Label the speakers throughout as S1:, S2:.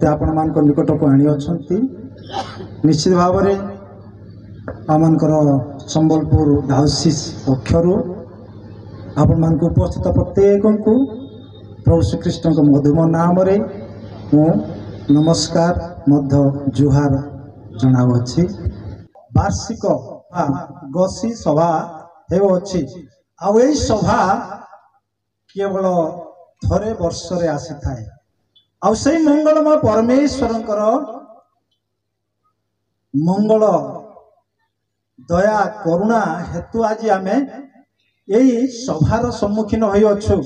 S1: आपण मान निकट को आनी अच्छी निश्चित भाव में आमर संबलपुर डायोसिस पक्षर आपण मान उपस्थित प्रत्येक को प्रभु श्रीकृष्ण मधुम नाम रे मु नमस्कार मध्य जुहार जनावछि। वार्षिक गसी सभा हेउछि आउ एई सभा केवल थरे वर्ष रे आसी थाए आउ से मंगलमय परमेश्वरंकर मंगल दया करुणा हेतु आज आमे यही सभार सम्मुखीन होई अछु।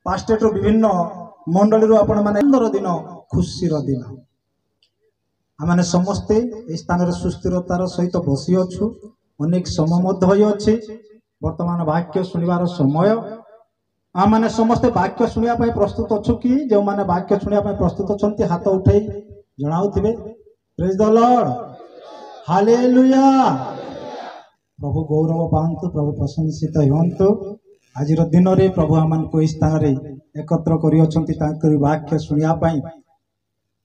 S1: पास्टेट विभिन्न मंडली आपण माने 15 दिन खुशीर दिन आम समस्ते ए स्थान रे सुस्थिरतार सहित बसी अछु। अनेक समय मध्य होई अछि। वर्तमान वाक्य सुनिवार समय आम समस्ते वाक्य सुनिया पाई प्रस्तुत अछु कि जो माने वाक्य सुनिया पाई प्रस्तुत अछंती हाथ उठै जणाउथिबे। Praise the lord, hallelujah. प्रभु गौरव पांतु, प्रभु प्रशंसित हुंतु। आज दिन रे प्रभु आमन को स्थान रे एकत्र करि अछंती तांकर वाक्य सुनिया पाई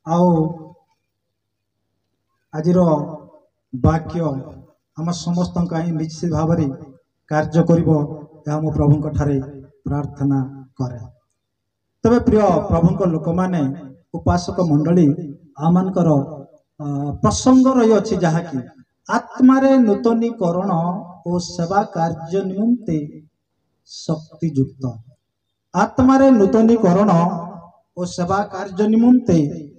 S1: आउ आज वाक्य आम समस्त निश्चित भाव में कार्य करिवो या मो प्रभु ठारे प्रार्थना करे। तबे प्रिय प्रभु लोक माने उपासक मंडली आमनकर प्रसंग रही अछि जहाँकि आत्मारे नूतनीकरण और सेवा कार्य निमंते शक्तियुक्त। आत्मारे नूतनीकरण और सेवा कार्य निमंते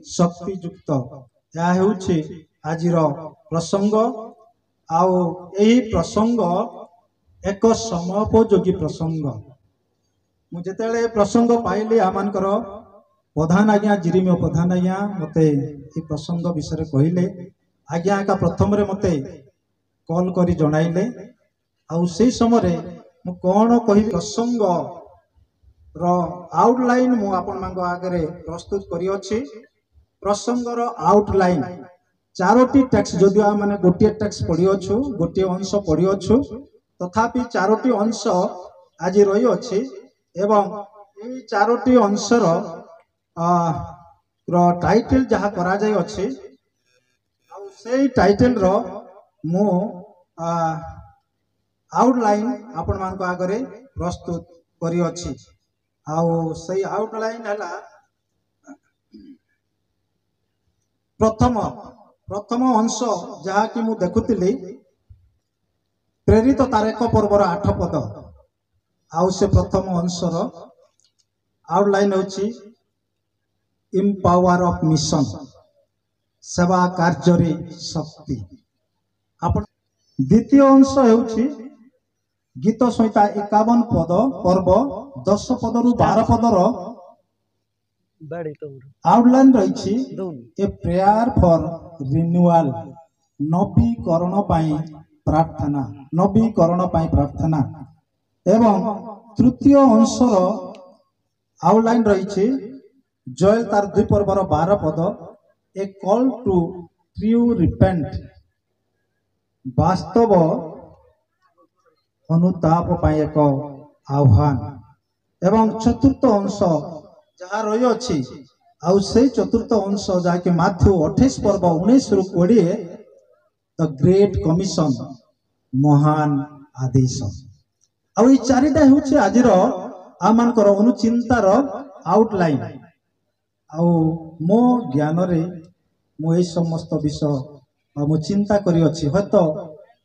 S1: शक्तियुक्त यह हेउछि आजिर प्रसंग। आउ एही प्रसंग एक समयोपयोगी प्रसंग। मु जेतेले प्रसंग पाइले आमानकर प्रधान आज्ञा जिरिमिय प्रधान आज्ञा मते ए प्रसंग विषय कहिले। आज्ञा का प्रथम रे मते कॉल करी जणाइले आउ से समय रे मु कोन कहि प्रसंग रो आउटलाइन मु आपन मांग आगे प्रस्तुत करी अछि। प्रसंग रो आउटलाइन चारोटी टेक्स्ट जदि माने गोटे टेक्स्ट पढ़ी अछु, गोटे अंश पढ़ी अछु, तथापि चारोटी अंश आज रही अछि एवं ए चारोटी अंशर टाइटल जहाँ करा जाय अछि आउ से टाइटल रो मु आउटलाइन आपण मान को आगे प्रस्तुत करी अछि। आउ से आउटलाइन हला प्रथम अंश जहाँ कि मु देखुतिली प्रेरित तारक पर्वर 8 पद आउ से प्रथम अंशर आउटलाइन होछि इम्पावर ऑफ मिशन सेवा कार्य रे शक्ति। आपण द्वितीय अंश होछि गीत संहिता 51 पद पर्व 10 पद रु 12 पदर आउटलाइन रही ए प्रेयर फॉर रिन्यूअल नवीकरण पाई प्रार्थना, नवीकरण पाई प्रार्थना। एवं तृतीय अंशर आउटलाइन रही जोएल तार 2 पर्वर 12 पद ए कॉल टू ट्रू रिपेंट वास्तव अनुताप पाई एक आह्वान। एवं चतुर्थ अंश जहाँ रही अछि आउ से चतुर्थ अंश जाके माथ्यू 28 पर्व 19 रु 20 द ग्रेट कमिशन महान आदेश। आउ ई चारिटा होछि आजिर आमानकर अनुचिंतार आउटलाइन। आउ मो ज्ञान रे मो ए समस्त विषय मो चिंता करी अछि हतो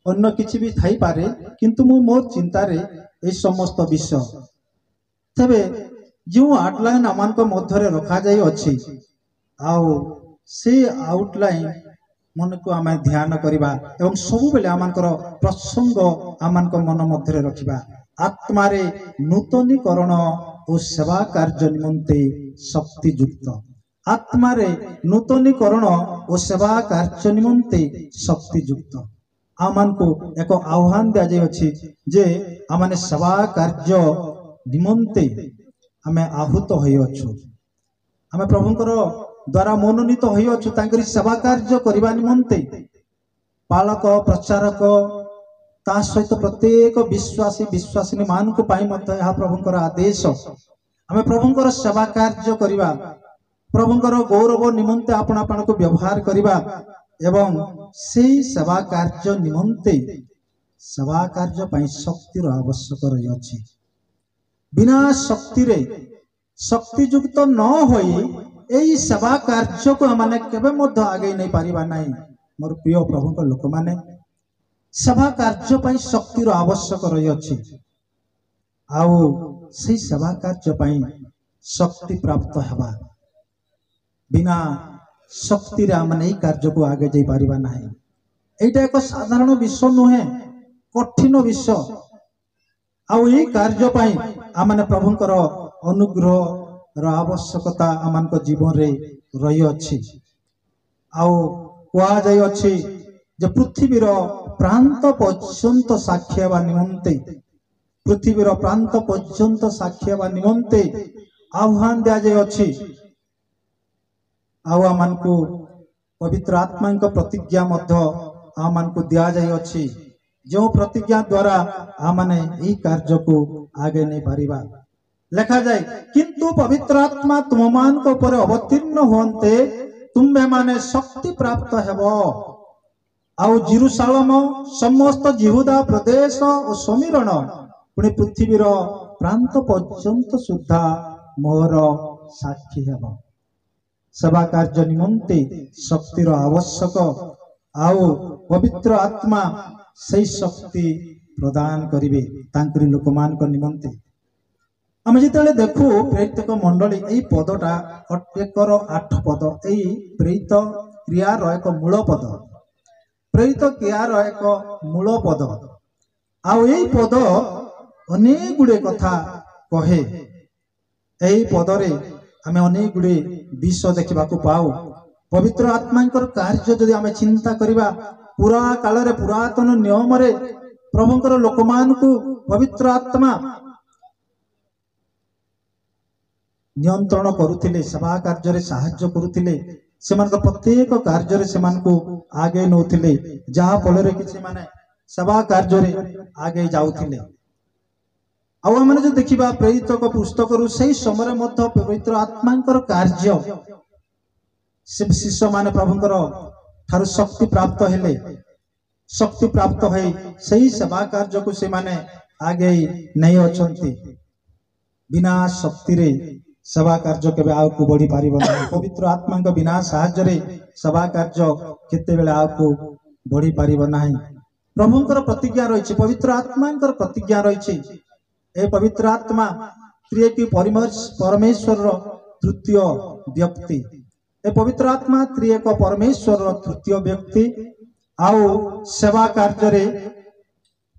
S1: अन्य किछि भी थाई पारे किंतु मो मोर चिंता रे ए समस्त विषय तबे जो आउटलाइन आमान को मध्य रे रखा जाई अछि आउ से आउटलाइन मन को आमे ध्यान करिबा एवं सब बेले आमानकर प्रसंग आमान को मन मध्य रे रखिबा। आत्मा रे नूतनीकरण और सेवा कार्य निमंते शक्तियुक्त। आत्मा रे नूतनीकरण और सेवा कार्य निमंते शक्तियुक्त आमान को एक आह्वान दिया जाय अछि जे आमाने सेवा कार्य निमंते आमे आहूत होई अछु। आमे प्रभुंकर द्वारा मनोनीत होई अछु तांकरी सेवा कार्य करिबा निमंते पालक प्रचारक ता सहित प्रत्येक विश्वासी विश्वासिनी मान को पाई मत यह प्रभुंकर आदेश आमे प्रभुंकर सेवा कार्य करिबा प्रभुंकर गौरव निमंते आपण आपण को व्यवहार करिबा एवं सेई सेवा कार्य निमंते सेवा कार्य पई शक्तिर आवश्यक रही अछि। बिना शक्ति रे शक्ति युक्त न होई एई सेवा कार्य को माने केबे मध्य आगे नहीं पारिबा नाही। मोर प्रिय प्रभु को लोक माने सेवा कार्य पई शक्तिर आवश्यक रही अछि। आउ सेई सेवा कार्य पई शक्ति प्राप्त हेबा बिना शक्ति रे आम नहीं कार्य को आगे जाई पारिबा नाही। एटा एक साधारण विषय नुहे, कठिन विषय। आउ ये कार्य पई आमने प्रभुंकर अनुग्रह र आवश्यकता आमान को जीवन रे रही अछि। आउ कुआ जाय अछि जे पृथ्वीर प्रांत पर्यंत साक्षी हेबा निमंते पृथ्वीर प्रांत पर्यंत साक्षी हेबा निमंते आह्वान दिया जाय अछि। आउ आमान को पवित्र आत्मा को प्रतिज्ञा मध्य आमान को दिया जाय अछि। जो प्रतिज्ञा द्वारा आमने ई कार्य को आगे नहीं पारिबा। लिखा जाए किंतु पवित्र आत्मा तुम मान को ऊपर अवतीर्ण होते तुम्हें माने शक्ति प्राप्त हेबो। आउ जेरूशलेम समस्त यहूदा प्रदेश और समीरण पुणी पृथ्वीर प्रांत पर्यंत सुद्धा मोर साक्षी हेबो। सेवा कार्य निमंते शक्तिर आवश्यक। आउ पवित्र आत्मा सही शक्ति प्रदान करिवे तांकरी लोकमान को निमंते। आम जिते देखू प्रेरित मंडली यही पदटा 8 पद यही प्रेरित क्रियार एक मूल पद प्रेरित क्रियार एक मूल पद। आउ यही पद अनेक गुड़े कथा कहे। यही पदरे आम अनेक गुड़े विषय देखा पाऊ। पवित्र आत्मा कार्य जदि आम चिंता करिबा पुरा काल रे पुरातन नियम रे प्रभुंकर लोकमान को पवित्र आत्मा नियंत्रण करुथिले, सेवा कार्य रे सहाय्य करुथिले। सेमान प्रत्येक कार्य रे सेमान को आगे नौथिले जहा फल रे कि माने सेवा कार्य रे आगे जाउथिले। आउ आम जो देखा प्रेरित पुस्तक से समय मध्य पवित्र आत्मा कार्य से शिष्य माने प्रभुंकर ठारू शक्ति प्राप्त हेले। शक्ति प्राप्त है सही सेवा कार्य को से माने आगे नहीं अछंती। बिना शक्ति रे सेवा कार्य केबे आउ को बढ़ी पारिबो नहीं। पवित्र आत्मा को बिना सहायता रे सेवा कार्य केते बेले आउ को बढ़ी पारिबो नहीं। प्रभुंकर प्रतिज्ञा रही, पवित्र आत्मा प्रतिज्ञा रही। ए पवित्र आत्मा त्रिएकी परमेश्वर तृतीय व्यक्ति। ए पवित्र आत्मा त्रिएक परमेश्वर तृतीय व्यक्ति। आउ सेवा कार्य रे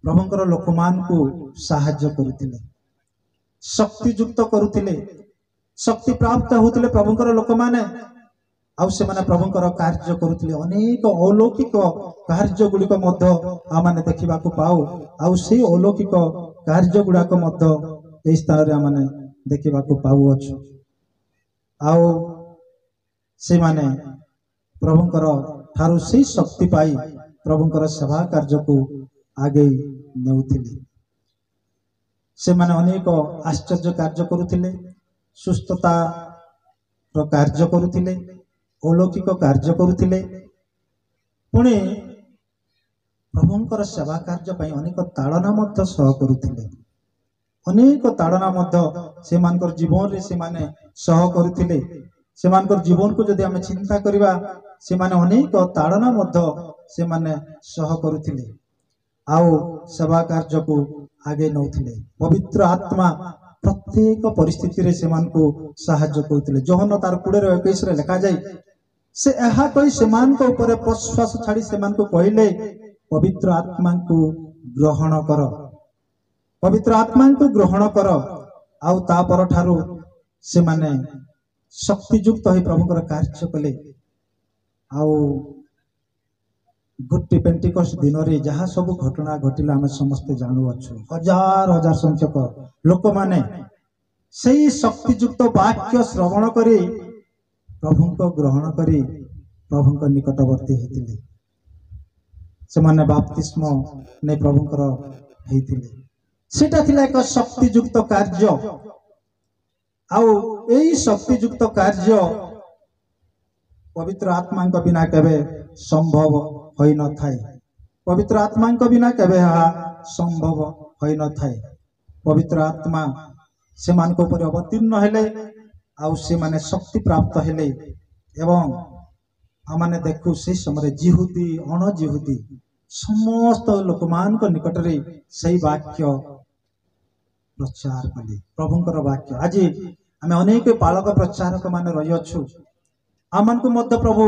S1: प्रभुंकर लोकमान को सहाय्य करुथिले, शक्ति युक्त करुथिले, शक्ति प्राप्त होथिले प्रभुंकर लोक माने। आउ से माने प्रभुंकर कार्य करुथिले। अनेक अलौकिक कार्य गुड़िक मध्य आमाने देखा पाऊ। आउ से अलौकिक कार्य गुड़ाक मध्य ए स्थान रे आमाने देखा पाऊ अछु। आउ से माने प्रभुंकर ठारू से शक्ति पाई प्रभुंकर सेवा कार्य को आगे नेउथिले। से माने अनेक आश्चर्य कार्य करुथिले, सुस्थता रो कार्य करुथिले, अलौकिक कार्य करुथिले। पुणे प्रभुंकर सेवा कार्य पई अनेक ताड़ना मध्य सह करुथिले। अनेक ताड़ना मध्य से मानकर जीवन रे से माने सह करुथिले। से मानकर जीवन को जदि आम चिंता करिबा से माने अनेक ताड़ना मध्य से माने सह करुथिले। आउ सेवा कार्य को आगे नौथिले। पवित्र आत्मा प्रत्येक परिस्थिति रे से मान को सहाय्य करुथिले। जोहन तार 20:21 रे लिखा जाय से एहा कहि से मान को ऊपर प्रश्वास छाड़ी से मान को कहले पवित्र आत्मा को ग्रहण कर, पवित्र आत्मा को ग्रहण कर। आउ ता पर ठारू से माने शक्ति युक्त है प्रभुंकर कार्य कले। आउ गोटे पेंटिकस्ट दिन रे जहाँ सब घटना घटिला आम समस्ते जानू अच्छु। हजार हजार संख्यक लोक माने सही शक्ति युक्त वाक्य श्रवण करी प्रभु को ग्रहण करी प्रभु को निकटवर्ती होते से माने बाप्तिस्म ने प्रभुंकर होते। सेटा थिला एक शक्ति युक्त कार्य। आउ एई शक्ति युक्त कार्य पवित्र आत्मा बिना केबे संभव होई न थाए। पवित्र आत्मा बिना केबे संभव होई न थाए। पवित्र आत्मा से मान को ऊपर अवतीर्ण हेले आउ से माने शक्ति प्राप्त हेले एवं आमाने देखु से समय जिहुदी अण जिहुदी समस्त लोक मान को निकट रे सही वाक्य प्रचार कले प्रभुंकर वाक्य। आज आम अनेक पालक प्रचारक मान रही अच्छु आम को मध्य प्रभु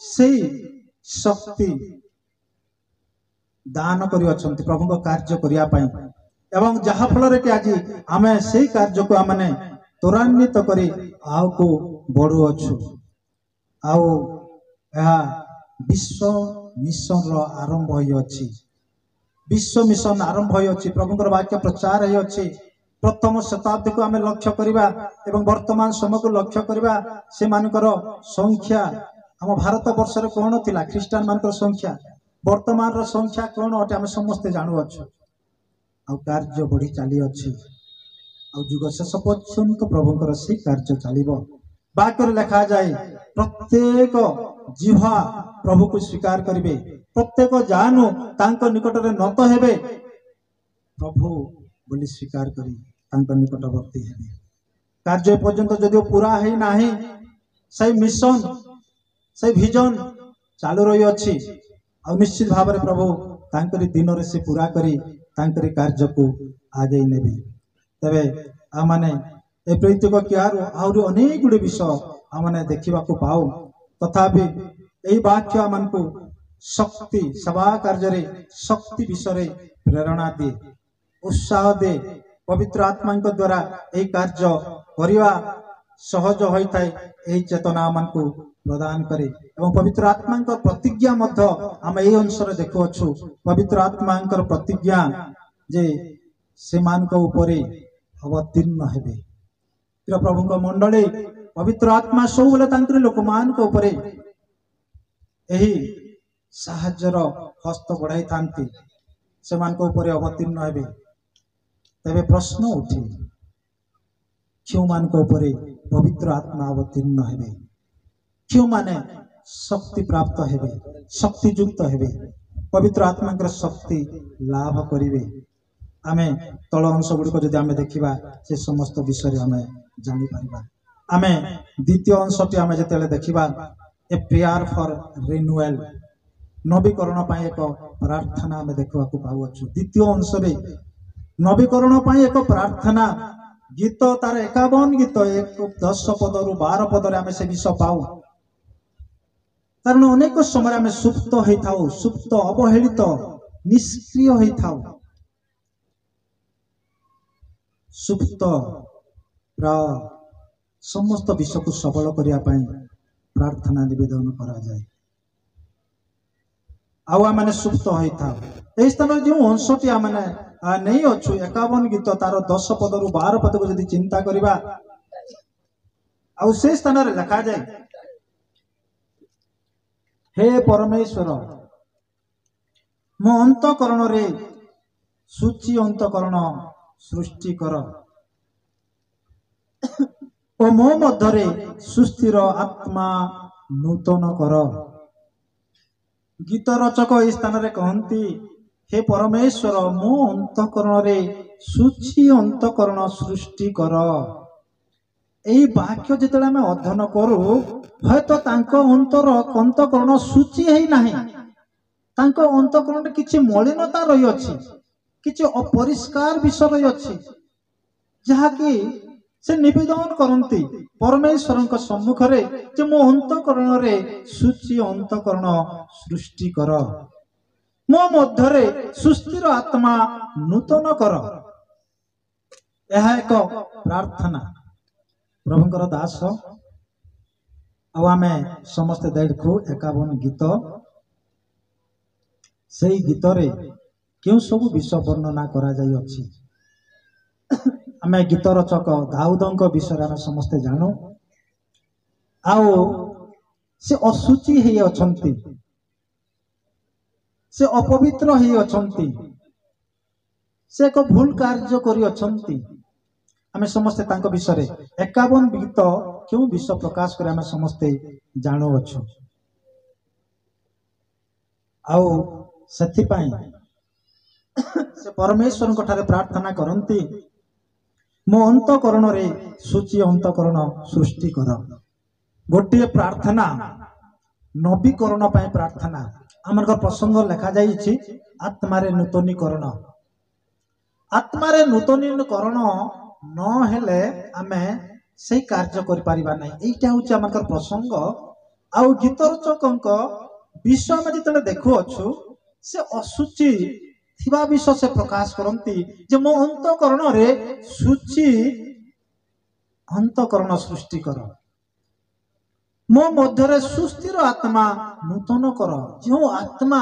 S1: से शक्ति दान कर प्रभु कार्य करने एवं जहा फल कि आज आम से कार्य को आम त्वरान्वित कर को बढ़ु अच्छु आउ विश्व मिशन रो आरंभ होई विश्व मिशन आरंभ होई प्रभुंकर वाक्य प्रचार होई प्रथम शताब्दी को आम लक्ष्य करवा एवं वर्तमान समय को लक्ष्य करवा से मानकर संख्या आम भारत वर्ष रे कौन थिला ख्रीस्टान मानकर संख्या वर्तमान रो संख्या कौन अटे आम समस्ते जानू अच्छु आ कार्य बढ़ी चली अच्छी आ जुग शेष पर्यंत प्रभुंकर से कार्य चलिबो। वाक्य लिखा जाए प्रत्येक जिह्वा प्रभु को स्वीकार करिवे प्रत्येक जानू तांको निकट रे नत हेबे प्रभु बोली स्वीकार करी तांको निकटवर्ती हेबे। कार्य पर्यंत जदि पूरा है नाही से मिशन से विजन चालू रही अच्छी आ निश्चित भाव में प्रभु तांकरी दिन रे से पूरा करी तांकरी कार्य को आगे नेबे। तबे आमाने ए प्रत्येक क्यार आउरी अनेक गुडी विषय आमाने देखिबा को पाऊ तथापि एई वाक्य आमनकु शक्ति सभा कार्य रे शक्ति विषय रे प्रेरणा दे उत्साह दे पवित्र आत्मा द्वारा एई कार्य करिवा सहज होई थाए एई चेतना आमनकु प्रदान करे एवं पवित्र आत्मा प्रतिज्ञा मध्य आम एई अंशरे देखु अछु पवित्र आत्मा प्रतिज्ञा जे से मान को ऊपर अवतीर्ण हेबे। प्रभु मंडली पवित्र आत्मा सब बेले लोक मान को ऊपर एही साहाज्यर हस्त बढ़ाई थांती से मान को ऊपर अवतीर्ण हेबे। तबे प्रश्न उठे क्यों मान को ऊपर पवित्र आत्मा अवतीर्ण हेबे क्यों माने शक्ति प्राप्त हेबे शक्ति युक्त हेबे पवित्र आत्मा शक्ति लाभ करिवे। आमे तल अंश गुड़िक जदि आमे देखिबा से समस्त विषय आमे जानि परिबा। आमे द्वितीय अंशटी आमे जेतेले देखिबा ए प्रेयर फॉर रिन्यूअल नवीकरण पाई एक प्रार्थना आमे देखबा को पाउ अछु। द्वितीय अंश रे नवीकरण पाई एक प्रार्थना गीत तार 51 गीत 10 पद रु 12 पद रे आमे से विषय पाउ कारण अनेक समय आमे सुप्त होई थाउ सुप्त अवहेलित निष्क्रिय होई थाउ सुप्त समस्त विषय को सबल करिया पाई प्रार्थना निवेदन करा जाए आउ माने सुप्त होई था ए स्थान जो अंशटी माने नहीं अच्छु 51 गीत तार 10 पद रु 12 पद को यदि चिंता करिबा आउ से स्थान रे लिखा जाए हे परमेश्वर मो अंतकरण रे सूची अंतकरण सृष्टि कर ओ मो मध्यरे सुस्थिर आत्मा नूतन कर। गीत रचक इस स्थान रे कहती हे परमेश्वर मो अंतकरण रे सूची अंतकरण सृष्टि कर। एई वाक्य जिते आम अध्ययन करू हयतो तांको अंतकरण सूची है नाही तांको अंतकरण किछि मलिनता रही अछि किछि अपरिष्कार विषय रही अछि जहाँकि से निवेदन करती परमेश्वर सम्मुख रे जे मो अंतकरण रे सूची अंतकरण सृष्टि कर मो मध्यरे सुस्थिर आत्मा नूतन कर। यह एक प्रार्थना प्रभुंकर दास आमे समस्त देखु 51 गीत से गीत रे क्यों सब विषय वर्णना करा जाई अछि। आमे गीत रचक दाऊदंक विषय आमे समस्ते जानू आओ से असुचि हे अछंती से अपवित्र हे अछंती से एक भूल कार्य करी अछंती। आमे समस्ते तांको विषय रे 51 गीत क्यों विषय प्रकाश करे आमे समस्ते ଜାଣୁଅଛୁ। ଆଉ ସେଥିପାଇଁ ସେ ପରମେଶ୍ୱରଙ୍କ ଠାରେ ପ୍ରାର୍ଥନା କରନ୍ତି, ମୋ ଅନ୍ତଃକରଣରେ ସୂଚି ଅନ୍ତଃକରଣ ସୃଷ୍ଟି କର। ଗୋଟିଏ ପ୍ରାର୍ଥନା ନବୀକରଣ ପାଇଁ ପ୍ରାର୍ଥନା। ଆମର ପ୍ରସଙ୍ଗ ଲେଖାଯାଇଛି ଆତ୍ମାରେ ନୂତନୀକରଣ। ଆତ୍ମାରେ ନୂତନୀକରଣ ନ ହେଲେ ଆମେ ସେଇ କାର୍ଯ୍ୟ କରିପାରିବା ନାହିଁ। ଏଇଟା ହଉଛି ଆମର ପ୍ରସଙ୍ଗ। ଆଉ ଗୀତରଚକଙ୍କ ବିଷୟ ଆମେ ଯେତେବେଳେ ଦେଖୁଅଛୁ, ସେ ଅଶୁଚି ଥିବା ବିଷୟ ସେ ପ୍ରକାଶ କରନ୍ତି ଯେ ମୋ ଅନ୍ତଃକରଣରେ ସୂଚି ଅନ୍ତଃକରଣ ସୃଷ୍ଟି କର, ମୋ ମଧ୍ୟରେ ସୁସ୍ଥିର ଆତ୍ମା ନୂତନ କର। ଯେଉଁ ଆତ୍ମା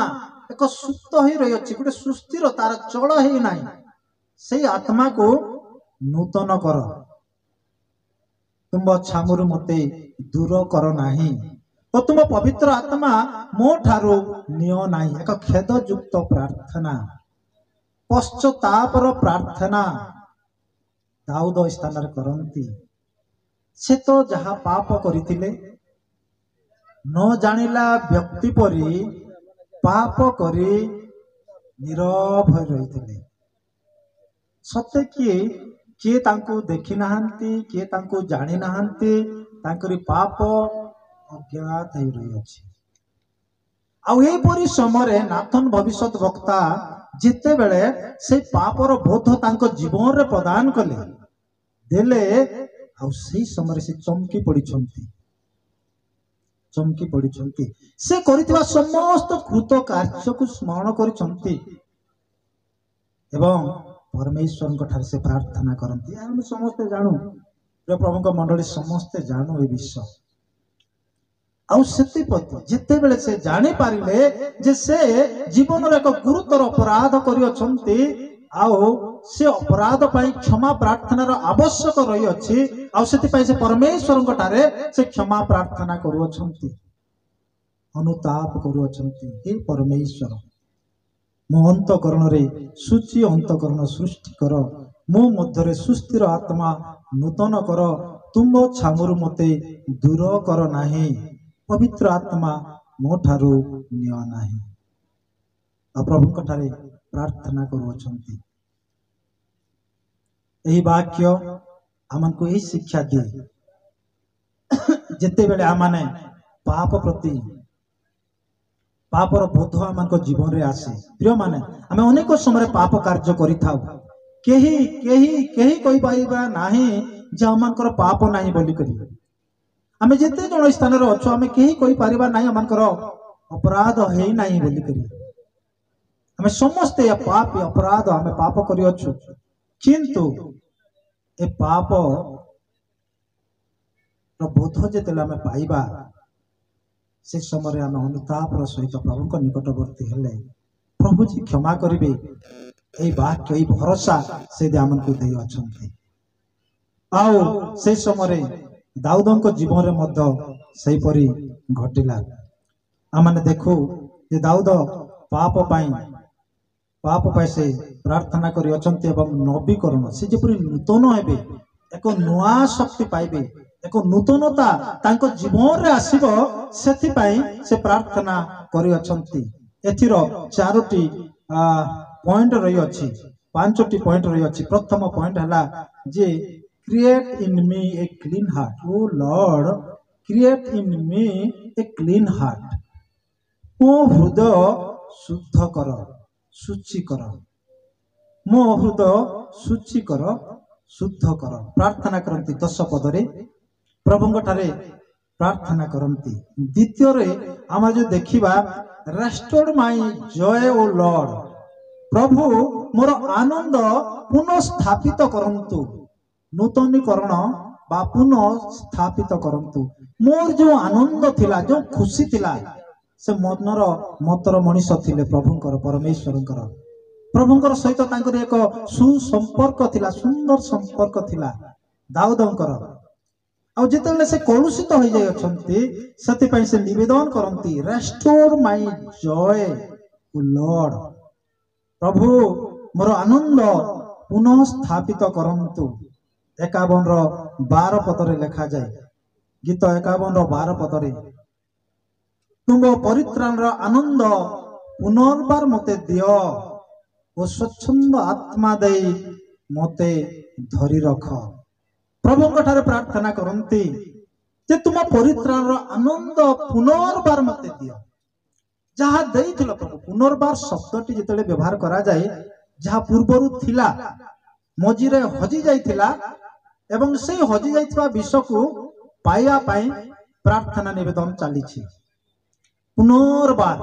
S1: ଏକ ସୁସ୍ଥ ହେଇ ରହିଅଛି, ଗୋଟେ ସୁସ୍ଥିର, ତାର ଚଳ ହେଇନାହିଁ, ସେଇ ଆତ୍ମାକୁ ନୂତନ କର। ତୁମ ଛାମୁରୁ ମତେ ଦୂର କର ନାହିଁ ଓ ତୁମ ପବିତ୍ର ଆତ୍ମା ମୋ ଠାରୁ ନିଅ ନାହିଁ। ଏକ ଖେଦଯୁକ୍ତ ପ୍ରାର୍ଥନା, ପଶ୍ଚାତାପର ପ୍ରାର୍ଥନା ଦାଉଦ ଏ ସ୍ଥାନରେ କରନ୍ତି। ସେ ତ ଯାହା ପାପ କରିଥିଲେ, ନ ଜାଣିଲା ବ୍ୟକ୍ତି ପରି ପାପ କରି ନୀରବ ହୋଇ ରହିଥିଲେ। ସତେ କିଏ ତାଙ୍କୁ ଦେଖି ନାହାନ୍ତି, କିଏ ତାଙ୍କୁ ଜାଣି ନାହାନ୍ତି, ତାଙ୍କରି ପାପ ଅଜ୍ଞାତ ହେଇ ରହିଅଛି। ଆଉ ଏହିପରି ସମୟରେ ନାଥନ ଭବିଷ୍ୟତ ବକ୍ତା ଯେତେବେଳେ ସେ ପାପର ବୋଧ ତାଙ୍କ ଜୀବନରେ ପ୍ରଦାନ କଲେ, ଦେଲେ, ଆଉ ସେଇ ସମୟରେ ସେ ଚମକି ପଡ଼ିଛନ୍ତି। ସେ କରିଥିବା ସମସ୍ତ କୃତ କାର୍ଯ୍ୟକୁ ସ୍ମରଣ କରିଛନ୍ତି ଏବଂ ପରମେଶ୍ୱରଙ୍କ ଠାରେ ସେ ପ୍ରାର୍ଥନା କରନ୍ତି। ଆମେ ସମସ୍ତେ ଜାଣୁ, ପ୍ରଭୁଙ୍କ ମଣ୍ଡଳୀ ସମସ୍ତେ ଜାଣୁ ଏ ବିଷୟ। ଆଉ ସେଥିପ୍ରତି ଯେତେବେଳେ ସେ ଜାଣିପାରିଲେ ଯେ ସେ ଜୀବନରେ ଏକ ଗୁରୁତର ଅପରାଧ କରିଅଛନ୍ତି, ଆଉ ସେ ଅପରାଧ ପାଇଁ କ୍ଷମା ପ୍ରାର୍ଥନାର ଆବଶ୍ୟକ ରହିଅଛି, ଆଉ ସେଥିପାଇଁ ସେ ପରମେଶ୍ୱରଙ୍କ ଠାରେ ସେ କ୍ଷମା ପ୍ରାର୍ଥନା କରୁଅଛନ୍ତି, ଅନୁତାପ କରୁଅଛନ୍ତି। ହେ ପରମେଶ୍ୱର, ମୋ ଅନ୍ତଃକରଣରେ ସୂଚି ଅନ୍ତଃକରଣ ସୃଷ୍ଟି କର, ମୋ ମଧ୍ୟରେ ସୁସ୍ଥିର ଆତ୍ମା ନୂତନ କର, ତୁମ ଛାମୁରୁ ମତେ ଦୂର କର ନାହିଁ, ପବିତ୍ର ଆତ୍ମା ମୋ ଠାରୁ ନିଅ ନାହିଁ। ଆଉ ପ୍ରଭୁଙ୍କ ଠାରେ ପ୍ରାର୍ଥନା କରୁଅଛନ୍ତି। ଏହି ବାକ୍ୟ ଆମକୁ ଏହି ଶିକ୍ଷା ଦିଏ, ଯେତେବେଳେ ଆମମାନେ ପାପର ବୋଧ ଆମ ଜୀବନରେ ଆସେ, ପ୍ରିୟମାନେ, ଆମେ ଅନେକ ସମୟରେ ପାପ କାର୍ଯ୍ୟ କରିଥାଉ। କେହି କହିପାରିବା ନାହିଁ ଯେ ଆମଙ୍କର ପାପ ନାହିଁ ବୋଲିକରି। ଆମେ ଯେତେ ଜଣ ସ୍ଥାନରେ ଅଛୁ, ଆମେ କେହି କହିପାରିବା ନାହିଁ ଆମଙ୍କର ଅପରାଧ ହେଇନାହିଁ ବୋଲିକରି। ଆମେ ସମସ୍ତେ ଅପରାଧ, ଆମେ ପାପ କରିଅଛୁ। କିନ୍ତୁ ଏ ପାପ ବୋଧ ଯେତେବେଳେ ଆମେ ପାଇବା, ସେ ସମୟରେ ଆମେ ଅନୁତାପର ସହିତ ପ୍ରଭୁଙ୍କ ନିକଟବର୍ତ୍ତୀ ହେଲେ ପ୍ରଭୁ ଯେ କ୍ଷମା କରିବେ, এই ବାକ୍ୟ, এই ଭରସା ସେ ଆମକୁ ଦେଇ ଅଛନ୍ତି। ଆଉ ସେ ସମୟରେ ଦାଉଦଙ୍କ ଜୀବନରେ ମଧ୍ୟ ସେହିପରି ଘଟିଲା। ଆମେ ଦେଖୁ ଯେ ଦାଉଦ ପାପ ପାଇଁ ସେ ପ୍ରାର୍ଥନା କରି ଅଛନ୍ତି ଏବଂ ନବୀକରଣ, ସେ ଯେପରି ନୂତନ ହେବେ, ଏକ ନୂଆ ଶକ୍ତି ପାଇବେ, ଏକ ନୂତନତା ତାଙ୍କ ଜୀବନରେ ଆସିବ, ସେଥିପାଇଁ ସେ ପ୍ରାର୍ଥନା କରି ଅଛନ୍ତି। ଏଥିର 4ଟି ପଏଣ୍ଟ ରହିଅଛି, 5ଟି ପଏଣ୍ଟ ରହିଅଛି। ପ୍ରଥମ ପଏଣ୍ଟ ହେଲା ଯେ create in me a clean heart. O lord, create in me a clean heart. ମୋ ହୃଦୟ ଶୁଦ୍ଧ କର, ଶୁଚି କର। ମୋ ହୃଦୟ ଶୁଚି କର, ଶୁଦ୍ଧ କର। ପ୍ରାର୍ଥନା କରନ୍ତି 10 ପଦରେ ପ୍ରଭୁଙ୍କ ଠାରେ ପ୍ରାର୍ଥନା କରନ୍ତି। ଦ୍ୱିତୀୟରେ ଆମେ ଯଦି ଦେଖିବା, ରେଷ୍ଟୋର୍ଡ ମାଇ ଜୟ ଓ ଲର୍ଡ। ପ୍ରଭୁ ମୋର ଆନନ୍ଦ ପୁନଃ ସ୍ଥାପିତ କରନ୍ତୁ। ନୂତନୀକରଣ ବା ପୁନଃ ସ୍ଥାପିତ କରନ୍ତୁ। ମୋର ଯେଉଁ ଆନନ୍ଦ ଥିଲା, ଯେଉଁ ଖୁସି ଥିଲା, ସେ ମତର ମଣିଷ ଥିଲେ ପ୍ରଭୁଙ୍କର, ପ୍ରଭୁଙ୍କର ସହିତ ତାଙ୍କର ଏକ ସୁସମ୍ପର୍କ ଥିଲା, ସୁନ୍ଦର ସମ୍ପର୍କ ଥିଲା ଦାଉଦଙ୍କର। ଆଉ ଯେତେବେଳେ ସେ କଳୁଷିତ ହୋଇଯାଇଅଛନ୍ତି, ସେଥିପାଇଁ ସେ ନିବେଦନ କରନ୍ତି, ରେଷ୍ଟୋର ମାଇ ଜୟ ଓ ଲର୍ଡ। ପ୍ରଭୁ ମୋର ଆନନ୍ଦ ପୁନଃ ସ୍ଥାପିତ କରନ୍ତୁ। 51ର 12 ପଦରେ ଲେଖାଯାଏ, ଗୀତ 51ର 12 ପଦରେ तुम परित्राण आनंद पुनर्बार मते दियो और स्वच्छंद आत्मा दे मते धरी रख। प्रभु ठारे प्रार्थना करती जे तुम परित्राण आनंद पुनर्बार मते दियो। जहाँ देइथिलो प्रभु पुनर्बार शब्दटी जिते व्यवहार करा जाए जहाँ पूर्वरु थिला मझिरे हजि जाइथिला एवं से हजि जाइथिबा विषय को पाइया पाई प्रार्थना निवेदन चली पुनर्बार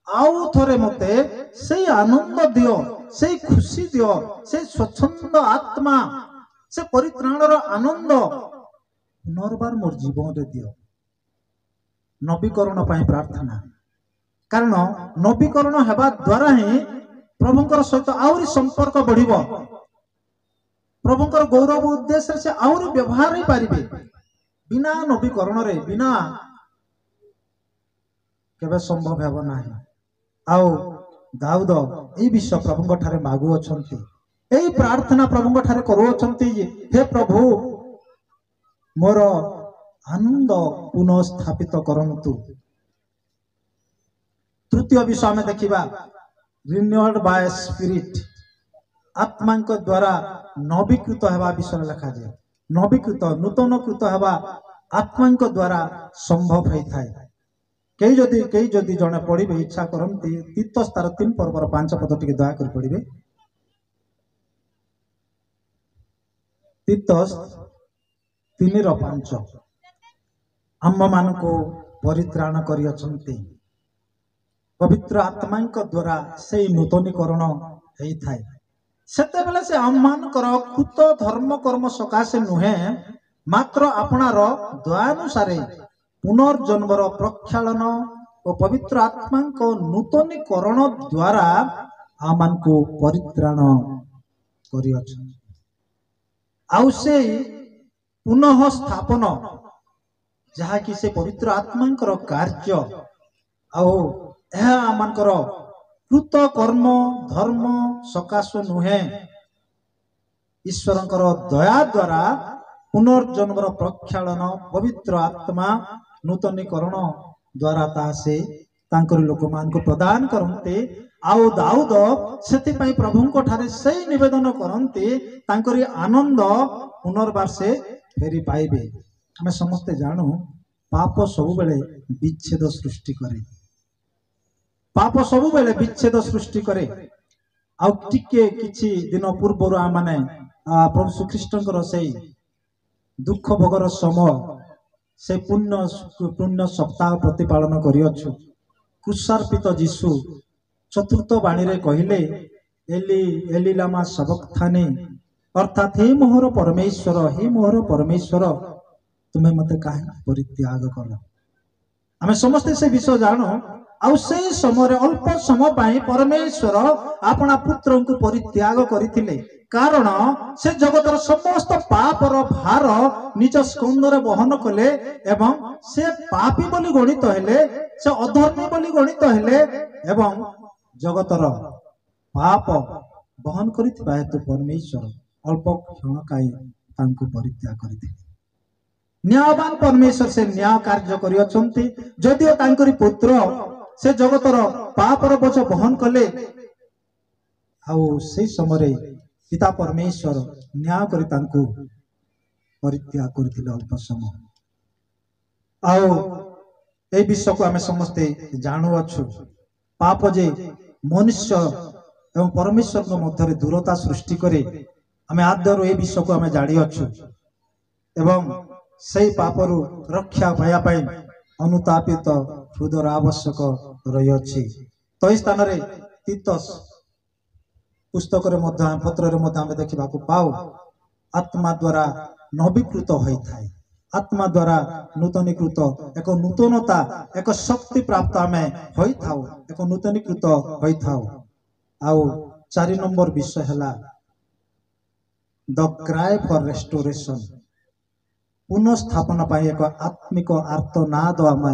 S1: आउ थरे मते से आनंद दियो से खुशी दियो से स्वच्छंद आत्मा से परित्राणर आनंद पुनर्बार मोर जीवन रे दियो। नवीकरण पाई प्रार्थना कारण नवीकरण हेबा द्वारा ही प्रभुंकर सहित आउरी संपर्क बढ़िबो। प्रभुंकर गौरव उद्देश्य से आउरी व्यवहार ही पारिबे। बिना नवीकरण रे बिना केबे संभव हेबो नाही। आउ दाऊद ए विषय प्रभुंक ठारे मागु अछंती एई प्रार्थना प्रभुंक ठारे करू अछंती जे हे प्रभु मोर आनंद पुनः स्थापित करंतु। तृतीय विषय में देखिबा रिन्यूअल्ड बाय स्पिरिट आत्मा द्वारा नवीकृत हेबा विषय लिखा जाए। नवीकृत नूतनकृत हेबा आत्मा द्वारा संभव होता है। कई जदि जड़े पढ़े इच्छा करती तीतस तार 3 पर्वर 5 पद टी दयाकोरी पढ़े। तीतस 3:5 आम मान को परित्राण करियछंती पवित्र आत्मा द्वारा से नूतनीकरण होता है। सेते बेले से आम मानकर कृत धर्म कर्म सकाशे नुहे मात्र आपणार दयानुसारे पुनर्जन्मर प्रक्षालन और पवित्र आत्मा नूतनीकरण द्वारा आमान को परित्राण करियछंती। आउ से पुनः स्थापन जहा कि से पवित्र आत्मा कार्य आमानकर कृत कर्म धर्म सकाश नुहे ईश्वरंकर दया द्वारा पुनर्जन्मर प्रक्षालन पवित्र आत्मा नूतनीकरण द्वारा तासे तांकर लोक मान को प्रदान करते। आउ दाऊद सेति पई प्रभुंक ठारे सही निवेदन करते तांकर आनंद पुनर्बार से फेरी पाइबे। हमें समस्ते जानू पाप सब बेले विच्छेद सृष्टि करे। पाप सब बेले विच्छेद सृष्टि करे। आउ टिके किछि दिन पूर्व आमाने प्रभु श्रीकृष्णकर से दुख भोगर समय से पुण्य सप्ताह प्रतिपालन करियछु। क्रूसार्पित जीशु चतुर्थ बाणी रे कहिले एली एली लामा सबक्थानी अर्थात हे मोहर परमेश्वर तुम्हें मते काहे परित्याग कल। आमे समस्ते से विषय जानो। आउ से समय अल्प समय पाई परमेश्वर अपना पुत्र को परित्याग करथिले कारण से जगतर समस्त पापर भार निज स्कंदरे बहन कले एवं से पापी बोली गणित हेले से अधर्मी बोली गणित हेले एवं जगतर पाप बहन करिथिबा हेतु परमेश्वर अल्प क्षण काई तांको परित्याग करथिले। न्यायवान परमेश्वर से न्याय कार्य करियछंती जदिओ तांकरी पुत्र से जगतर पापर बोझ बहन कले आउ से समय पिता परमेश्वर न्याय करी तांको परित्याग करथिले अल्प समय। आउ ए विषय को आमे समस्ते जानू अछु। पाप जे मनुष्य एवं परमेश्वर के मध्य दूरता सृष्टि करे आमे आद्यरु ए विषय को आमे जानी अछु एवं से पापरु रक्षा पाया पाई अनुतापित हृदय आवश्यक रही। तो स्थान रे तीतस पुस्तक पत्र देखा पाऊ आत्मा द्वारा नवीकृत होता है। आत्मा द्वारा नूतनीकृत एक नूतनता एक शक्ति प्राप्त आम हो एक नूतनीकृत होता। आउ 4 नंबर विषय है द क्राई फॉर रेस्टोरेशन पुनस्थापन पाई एक आत्मिक आर्तनाद आम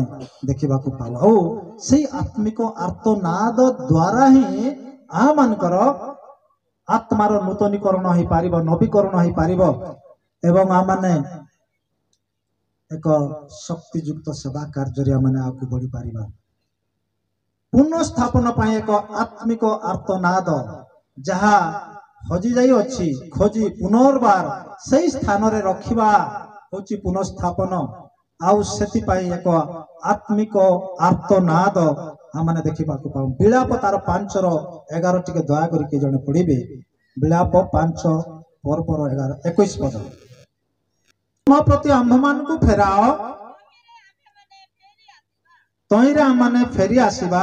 S1: देखा पाऊ। से आत्मिक आर्तनाद द्वारा ही आमानकर आत्मार नूतनीकरण हो पार नवीकरण हो पार एवं आमाने एक शक्तियुक्त सेवा कार्य आगे बढ़ी पार। पुनर्स्थापन पाई एक आत्मिक आर्तनाद जहा हजि जाई अछि खोजी पुनर्बार सही स्थान रे रखिबा होची पुनर्स्थापन आउ सेति पाई एक आत्मिक आर्तनाद आमने देखिबा को पाऊ विलाप तार 5:11 टिके दया करिके जने पढिबे विलाप 5 पर्वर 11-21 पद तुम प्रति आम्भमान को फेराओ तहिरे आमने फेरी आसीबा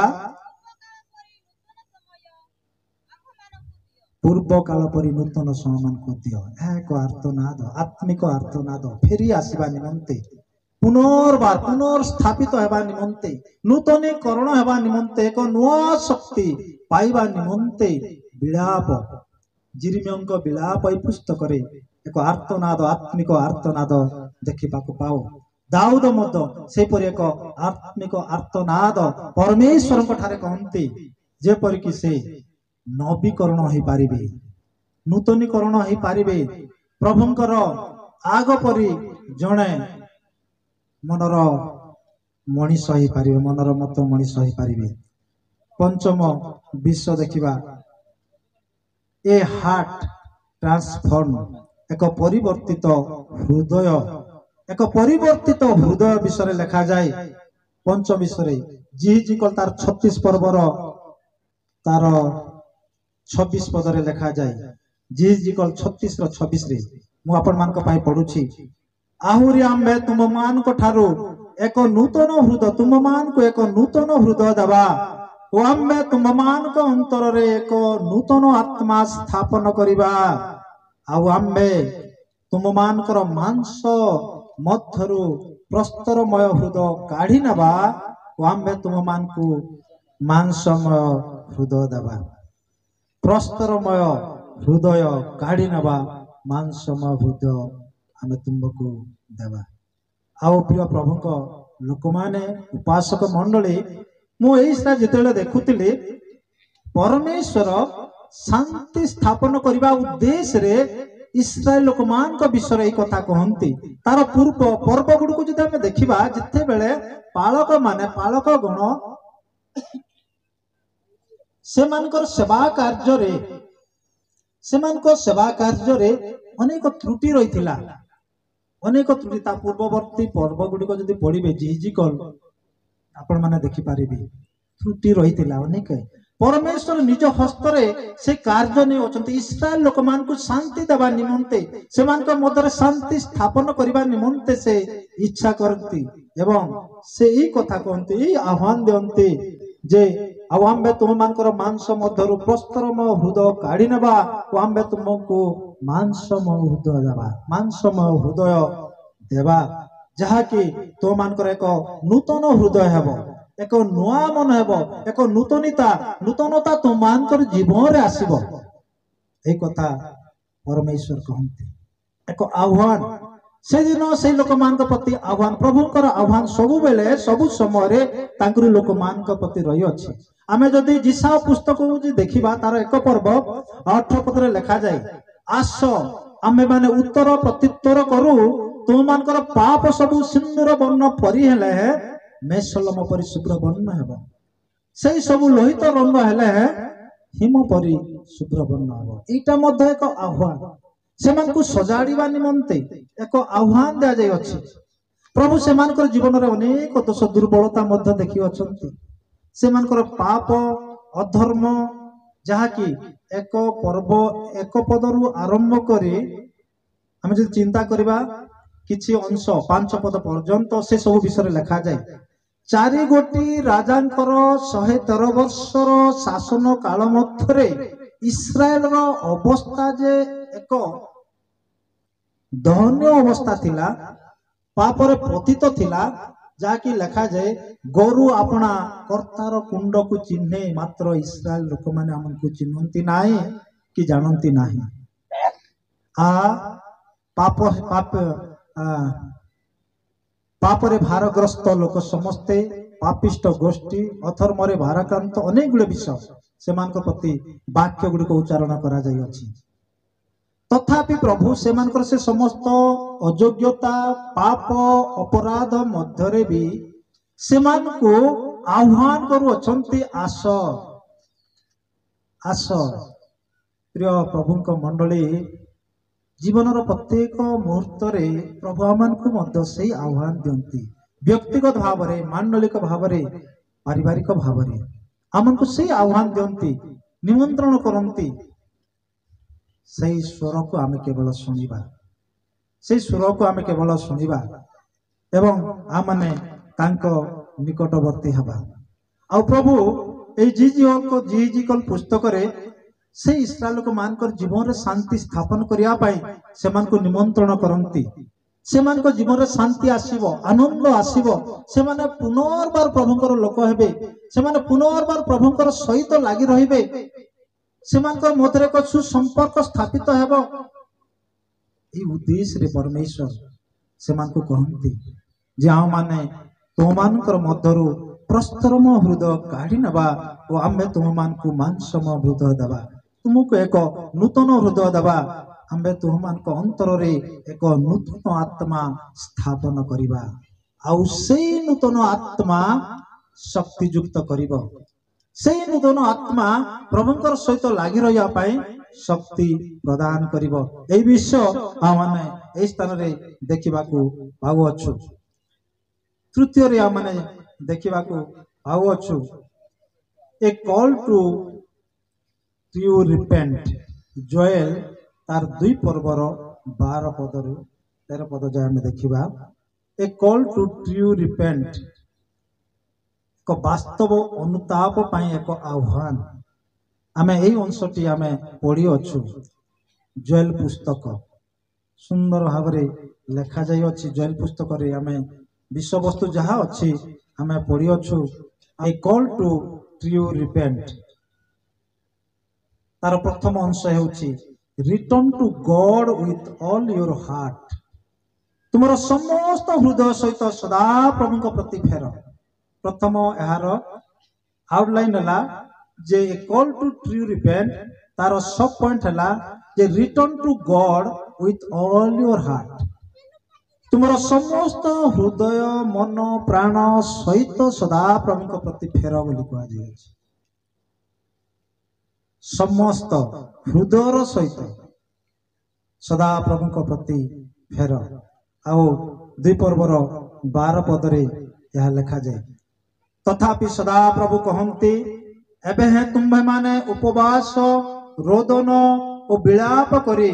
S1: पूर्व काल परि नूतन समान को दियो एक आर्तनाद आत्मिक आर्तनाद फेरी आसीबा निमंते पुनर्बार पुनर्स्थापित हेबा निमंते नूतनीकरण हेबा निमंते एक नुआ शक्ति पाइबा निमंते विलाप जिरिमियंक विलाप ए पुस्तक रे एक आर्तनाद आत्मिक आर्तनाद देखिबा को पाओ दाऊद मध्य से परि एक आत्मिक आर्तनाद परमेश्वर ठारे कहंती जे परि कि से नवीकरण हो पारिबे नूतनीकरण हो पारिबे प्रभुंकर आग परि जणे मनर मनीष हो पारिबे मनर मत मनीष हो पारिबे पंचम विश्व देखिबा ए हार्ट ट्रांसफॉर्म एक परिवर्तित हृदय एक परिवर्तित हृदय विषय लिखा जाए पंचम विषय जिहिजिकल तार 36 पर्वर तार 26 पदरे लिखा जाए जिहिजिकल 36:26 रे मु आपण मान को पाई पढुछि आहुरी आम्बे तुम मान को ठारो एक नूतन हृदय तुम मान को एक नूतन हृदय दबा ओ आम्बे तुम मान को अंतर रे एक नूतन आत्मा स्थापन करिबा आउ आम्बे तुम मान कर मांस मध्यरु प्रस्तरमय हृदय काढ़ी नबा आम्बे तुम मान को मांसमय हृदय दबा प्रस्तरमय हृदय काढ़ी नबा मांसमय हृदय आमे तुमको देवा आओ प्रिय प्रभु को लोक माने उपासक मंडली मु एइसा जेतेले देखुतिले परमेश्वर शांति स्थापन करबा उद्देश्य रे इस्राएल लोक मान को विषय ए कथा कहंती तार पूर्व पर्व गुड को जदि हमें देखिबा जिथे बेले पालक गण से मानकर सेवा कार्य रे अनेक त्रुटि रहिथिला अनेक त्रुटि ता पूर्ववर्ती पर्व गुड को जदि पढिबे जिहिजिकल आपण माने देखि पारिबे त्रुटि रहिथिला अनेक परमेश्वर निज हस्तरे से कार्य नहीं होचंती इस्राएल लोक मान को शांति देवा निमंते से मान को मदर शांति स्थापन करबा निमंते से इच्छा करती एवं से ई कथा कहंती ई आह्वान देंती जे आम्बे तुम मानकर मांस मध्यरु प्रस्तरमय हृदय काढ़ी नबा आम्बे तुमको मांसमय हृदय देवा मांसमय हृदय देवा जहा कि तुम मानकर एक नूतन हृदय हेबो एक नुआ मन हेबो एक नूतनता तुम मानकर जीवन रे आसीबो ए कथा परमेश्वर कहंती एक आह्वान से दिन से लोक मान प्रति आह्वान प्रभुंकर आह्वान सबु बेले सबु समय रे तांकरी लोक मान प्रति रही अछि आमे जदि जिसा पुस्तक को देखिबा तार एक पर्व 8 पदरे लिखा जाए आस आमे माने उत्तर प्रत्युत्तर करू तुम मानकर पाप सबु सिंदूर वर्ण परि हेले मेसलम परि शुभ्र वर्ण हेबो सेही सबु लोहित रंग हेले हिम परि शुभ्र वर्ण हेबो एटा मध्ये एक आह्वान सेमान को सजाड़ीबा निमंते एक आह्वान दिया जाय अछि प्रभु सेमानकर जीवन रे अनेक दोष दुर्बलता मध्ये देखि अछंती सेमानकर पाप अधर्म जहा कि एक पर्व एक पदरु आरंभ करी हम जदि चिंता करिबा किछि अंश 5 पद पर्यंत से सब विषय लिखा जाए 4 गोटी राजांकर 113 वर्षर शासन काल मध्यरे इस्राएल रो अवस्था जे एक दयनीय अवस्था थिला पापर पतित थिला जाकि लिखा जाए गोरु अपना कर्तार कुंड को चिन्हे मात्र इस्राएल लोक माने हमको चिन्हंती नाही कि जानंती नाही आ पाप पाप पापरे भारग्रस्त लोक समस्ते पापिष्ट गोष्ठी अधर्मरे भाराक्रांत अनेक गुड़े विषय सेमान प्रति वाक्य गुड़िक उच्चारण करा जाय अछि तथापि प्रभु सेमानकर से समस्त अयोग्यता पाप अपराध मध्यरे भी सेमान को आह्वान करुअछंती आस आस। प्रिय प्रभु मंडली जीवन प्रत्येक मुहूर्त प्रभु आमको से आह्वान दियंती व्यक्तिगत भाव में मांडलिक भाव में पारिवारिक भाव में आमको से आह्वान दियंती निमंत्रण करती से स्वर को आम केवल शुणा से स्वर को आम केवल शुणा एवं आम मैंने निकटवर्ती हवा। आ प्रभु जीजिकल पुस्तक से इस्राएल को मानकर जीवन में शांति स्थापन करने निमंत्रण करती से जीवन में शांति आसीबो आनंद आसीबो से माने पुनर्बार प्रभुंकर लोक हेबे से माने पुनर्बार प्रभुंकर सहित लगी रहिबे से मध्य एक सुसंपर्क स्थापित हेबो। ये उद्देश्य रे परमेश्वर से कहती जे आ माने तुमମାନଙ୍କର ମଧ୍ୟରୁ प्रस्तरम हृदय काढ़ी नवा और आम्भे तुमମାନଙ୍କୁ मांसम हृदय देवा तुमको एक नूतन हृदय देवा आम्भे तुमମାନଙ୍କ अंतरे एक नूतन आत्मा स्थापन करिबा आउ से नूतन आत्मा शक्तियुक्त करिबो से नूतन आत्मा प्रभुंकर सहित लागि रहिया पई शक्ति प्रदान करिबो। एई विषय आमाने एई स्थान रे देखिबाकू पाउअछु। तृतीय रे आमाने देखिबाकू पाउअछु a call to you repent Joel तार 2 पर्वर 12 पदरु 13 पद जाय हम देखिबा ए कॉल टू यू रिपेंट एक वास्तव अनुताप पाई एक आह्वान आमे एई अंशटी आमे पढ़ी अछु। जोएल पुस्तक सुंदर भाव रे लेखा जाय अछि। जोएल पुस्तक रे आमे विषय वस्तु जहाँ अच्छी आम पढ़ी अछु I call to you repent तार प्रथम अंश होउछि return to God with all your heart तुमर समस्त हृदय सहित सदा प्रभु प्रति फेर। प्रथम यार आउटलाइन है जे कॉल टू यू रिपेंट तार सब पॉइंट है जे return to God with all your heart तुमर समस्त हृदय मन प्राण सहित सदा प्रभु प्रति फेर बोली कहुए समस्त हृदय सहित सदा प्रभु प्रति फेर। आउ 2 पर्वर 12 पदरे यह लिखा जाए तथापि सदा प्रभु कहती एबे है तुम्भे माने उपवास रोदन और विलाप करी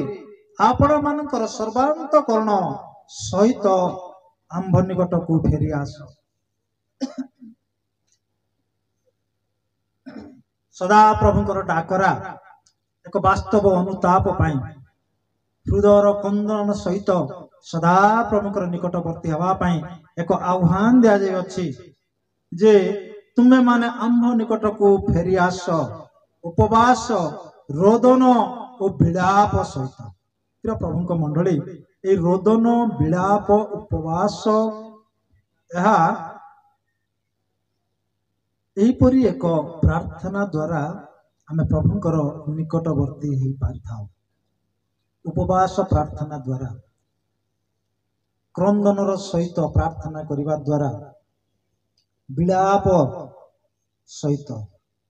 S1: आपण मानकर सर्वांतकरण सहित आंभ निकट को फेरी आस। सदा प्रभुंकर डाकरा एक वास्तव अनुताप पाई हृदयर कंदन सहित सदा प्रभुंकर निकटवर्ती हवा पाई एक आह्वान दिया जाय अछि जे तुमे माने आंभ निकट को फेरी आस उपवास रोदन और विलाप सहित। प्रिय प्रभुंक मंडली ए रोदन विलाप उपवास यहीपरि एक प्रार्थना द्वारा आम प्रभुंकर निकटवर्ती हो पारि थाउ। उपवास प्रार्थना द्वारा क्रंदनर सहित प्रार्थना करने द्वारा विलाप सहित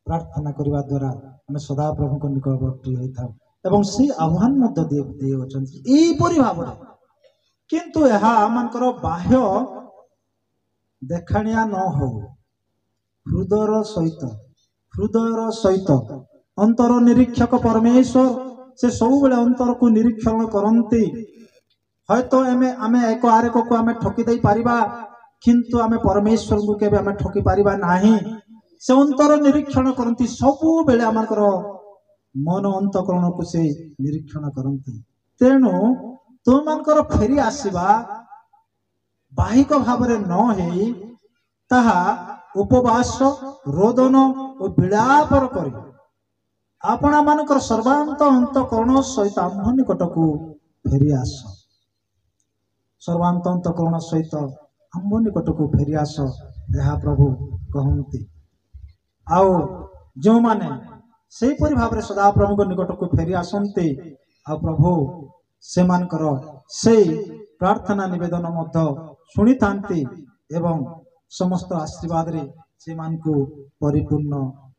S1: प्रार्थना करने द्वारा आम सदा प्रभु निकटवर्ती होता एवं से आह्वान यहीपरि भाव किंतु यह आमर बाह्य देखाणिया न हो हृदय सहित अंतर निरीक्षक परमेश्वर से सब बेले अंतर को निरीक्षण करती हयतो आमे एक आरेक को आमे ठकी दे पारिबा किंतु आमे परमेश्वर को केबे आमे ठकी पारिबा नाही। से अंतर निरीक्षण करती सब बेले आमर मन अंतकरण को से निरीक्षण करती तेणु तुम मानकर फेरी आसीबा बाहिक भाव रे न हेई ताहा उपवास रोदन और विलापर करी आपणा मानकर सर्वांत अंतकरण सहित आंभ निकट को फेरी आस। सर्वांत अंतकरण सहित आंभ निकट को फेरी आस यह प्रभु कहती। आउ जो माने से परि भाव रे सदा प्रभु को निकट को फेरी आसंती आ प्रभु से मानकर से प्रार्थना निवेदन मध्य सुनी थांती एवं समस्त आशीर्वाद रे ସେମାନଙ୍କୁ ପରିପୂର୍ଣ୍ଣ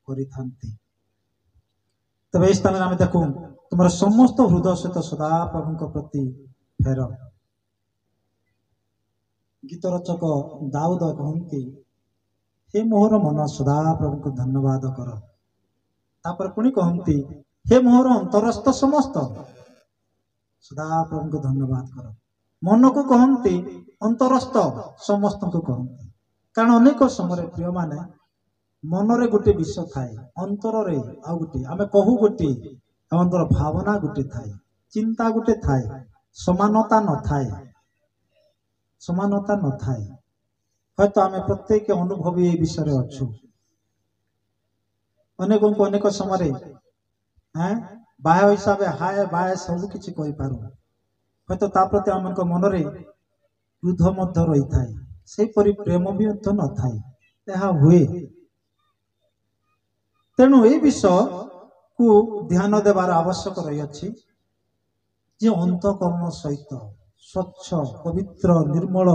S1: କରିଥାନ୍ତି। ତେବେ ଏହି ସ୍ଥାନରେ ଆମେ ଦେଖୁ ତୁମର ସମସ୍ତ ହୃଦୟ ସହିତ ସଦା ପ୍ରଭୁଙ୍କ ପ୍ରତି ଫେର। ଗୀତ ରଚକ ଦାଉଦ କହନ୍ତି, ହେ ମୋହର ମନ ସଦା ପ୍ରଭୁଙ୍କୁ ଧନ୍ୟବାଦ କର। ତାପରେ ପୁଣି କହନ୍ତି, ହେ ମୋହର ଅନ୍ତରସ୍ଥ ସମସ୍ତ ସଦା ପ୍ରଭୁଙ୍କୁ ଧନ୍ୟବାଦ କର। ମନକୁ କହନ୍ତି, ଅନ୍ତରସ୍ଥ ସମସ୍ତଙ୍କୁ କହନ୍ତି। କାରଣ ଅନେକ ସମୟରେ ପ୍ରିୟମାନେ ମନରେ ଗୋଟେ ବିଷୟ ଥାଏ, ଅନ୍ତରରେ ଆଉ ଗୋଟେ, ଆମେ କହୁ ଗୋଟେ, ଆମର ଭାବନା ଗୋଟେ ଥାଏ, ଚିନ୍ତା ଗୋଟେ ଥାଏ, ସମାନତା ନଥାଏ। ସମାନତା ନଥାଏ। ହয়তো ଆମେ ପ୍ରତ୍ୟେକ ଅନୁଭବୀ ଏ ବିଷୟରେ ଅଛୁ। ଅନେକଙ୍କୁ ଅନେକ ସମୟରେ ବାହ୍ୟ ହିସାବରେ ହାୟ ବାୟ ସବୁ କିଛି କହିପାରୁ, ହয়তো ତା ପ୍ରତି ଆମଙ୍କ ମନରେ କ୍ରୋଧ ମଧ୍ୟ ରହିଥାଏ, ସେହିପରି ପ୍ରେମ ବି ମଧ୍ୟ ନଥାଏ। ଏହା ହୁଏ। ତେଣୁ ଏହି ବିଷୟକୁ ଧ୍ୟାନ ଦେବାର ଆବଶ୍ୟକ ରହିଅଛି ଯେ ଅନ୍ତଃକରଣ ସହିତ ସ୍ୱଚ୍ଛ ପବିତ୍ର ନିର୍ମଳ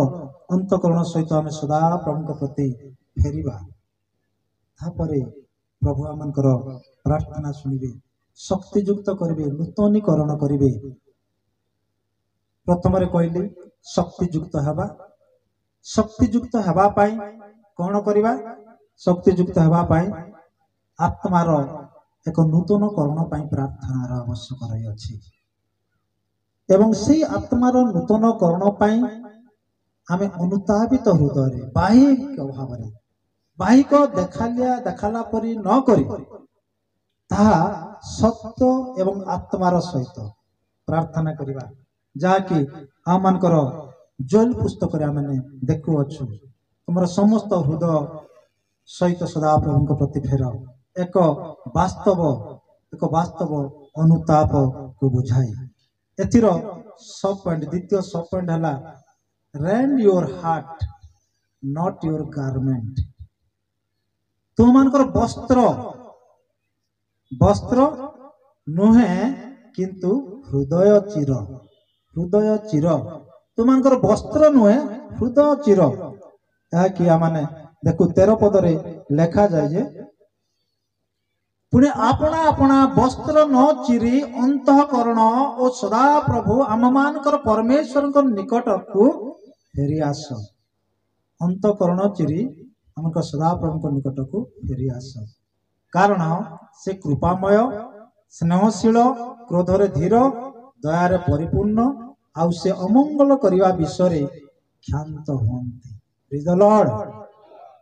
S1: ଅନ୍ତଃକରଣ ସହିତ ଆମେ ସଦା ପ୍ରଭୁଙ୍କ ପ୍ରତି ଫେରିବା। ତାପରେ ପ୍ରଭୁ ଆମଙ୍କର ପ୍ରାର୍ଥନା ଶୁଣିବେ, ଶକ୍ତିଯୁକ୍ତ କରିବେ, ନୂତନୀକରଣ କରିବେ। ପ୍ରଥମରେ କହିଲି ଶକ୍ତିଯୁକ୍ତ ହେବା। ଶକ୍ତିଯୁକ୍ତ ହେବା ପାଇଁ କଣ କରିବା? ଶକ୍ତିଯୁକ୍ତ ହେବା ପାଇଁ ଆତ୍ମାର ଏକ ନୂତନକରଣ ପାଇଁ ପ୍ରାର୍ଥନାର ଆବଶ୍ୟକ ରହିଅଛି। ଏବଂ ସେଇ ଆତ୍ମାର ନୂତନକରଣ ପାଇଁ ଆମେ ଅନୁତାପିତ ହୃଦୟରେ ବାହିକ ଭାବରେ, ବାହିକ ଦେଖାଲା ପରି ନ କରି ତାହା ସତ୍ୟ ଏବଂ ଆତ୍ମାର ସହିତ ପ୍ରାର୍ଥନା କରିବା, ଯାହାକି ଆମମାନଙ୍କର ଜୋଏଲ ପୁସ୍ତକରେ ଆମେ ଦେଖୁଅଛୁ, ତୁମର ସମସ୍ତ ହୃଦୟ ସହିତ ସଦାପ୍ରଭୁଙ୍କ ପ୍ରତି ଫେର। ଏକ ବାସ୍ତବ ଅନୁତାପକୁ ବୁଝାଏ। ଏଥିର ଦ୍ୱିତୀୟ ସବ୍ ପଏଣ୍ଟ ହେଲା rend your heart not your garment. ତୁମମାନଙ୍କର ବସ୍ତ୍ର ନୁହେଁ କିନ୍ତୁ ହୃଦୟ ଚିର। ହୃଦୟ ଚିର, ତୁମମାନଙ୍କର ବସ୍ତ୍ର ନୁହେଁ ହୃଦୟ ଚିର। ଯାହାକି ଆମେ ଦେଖୁ 13 ପଦରେ ଲେଖାଯାଏ ଯେ ପୁଣି ଆପଣା ଆପଣା ବସ୍ତ୍ର ନ ଚିରି ଅନ୍ତଃକରଣ ଓ ସଦାପ୍ରଭୁ ଆମମାନଙ୍କର ପରମେଶ୍ୱରଙ୍କ ନିକଟକୁ ଫେରି ଆସ। ଅନ୍ତଃକରଣ ଚିରି ଆମଙ୍କ ସଦାପ୍ରଭୁଙ୍କ ନିକଟକୁ ଫେରି ଆସ। କାରଣ ସେ କୃପାମୟ, ସ୍ନେହଶୀଳ, କ୍ରୋଧରେ ଧୀର, ଦୟାରେ ପରିପୂର୍ଣ୍ଣ, ଆଉ ସେ ଅମଙ୍ଗଳ କରିବା ବିଷୟରେ କ୍ଷାନ୍ତ ହୁଅନ୍ତି। ପ୍ରେଜ୍ ଦ ଲର୍ଡ,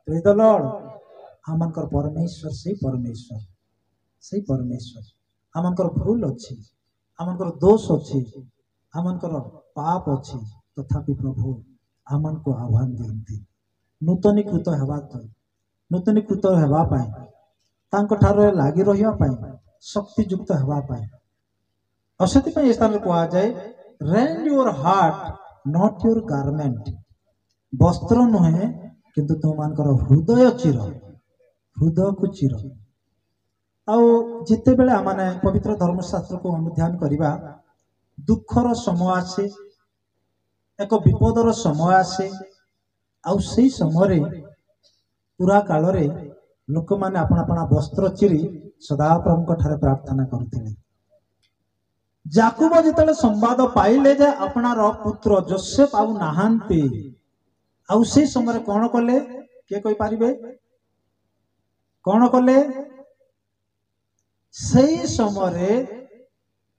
S1: ପ୍ରେଜ୍ ଦ ଲର୍ଡ। ଆମଙ୍କର ପରମେଶ୍ୱର ସେଇ ପରମେଶ୍ୱର। ଆମଙ୍କର ଭୁଲ ଅଛି, ଆମଙ୍କର ଦୋଷ ଅଛି, ଆମଙ୍କର ପାପ ଅଛି, ତଥାପି ପ୍ରଭୁ ଆମକୁ ଆହ୍ୱାନ ଦିଅନ୍ତି ନୂତନୀକୃତ ହେବା ପାଇଁ, ତାଙ୍କ ଠାରୁ ଲାଗି ରହିବା ପାଇଁ, ଶକ୍ତିଯୁକ୍ତ ହେବା ପାଇଁ। ଆଉ ସେଥିପାଇଁ ଏ ସ୍ଥାନରେ କୁହାଯାଏ rend your heart not your garment. ବସ୍ତ୍ର ନୁହେଁ କିନ୍ତୁ ତୁମମାନଙ୍କର ହୃଦୟ ଚିର, ହୃଦୟକୁ ଚିର। ଆଉ ଯେତେବେଳେ ଆମେ ପବିତ୍ର ଧର୍ମଶାସ୍ତ୍ରକୁ ଅନୁଧ୍ୟାନ କରିବା, ଦୁଃଖର ସମୟ ଆସେ, ଏକ ବିପଦର ସମୟ ଆସେ, ଆଉ ସେଇ ସମୟରେ ପୁରା କାଳରେ ଲୋକମାନେ ଆପଣା ବସ୍ତ୍ର ଚିରି ସଦାପ୍ରଭୁଙ୍କ ଠାରେ ପ୍ରାର୍ଥନା କରୁଥିଲେ। ଯାକୁବ ଯେତେବେଳେ ସମ୍ବାଦ ପାଇଲେ ଯେ ଆପଣାର ପୁତ୍ର ଯୋସେଫ ଆଉ ନାହାନ୍ତି, ଆଉ ସେଇ ସମୟରେ କଣ କଲେ? କିଏ କହିପାରିବେ କଣ କଲେ? ସେଇ ସମୟରେ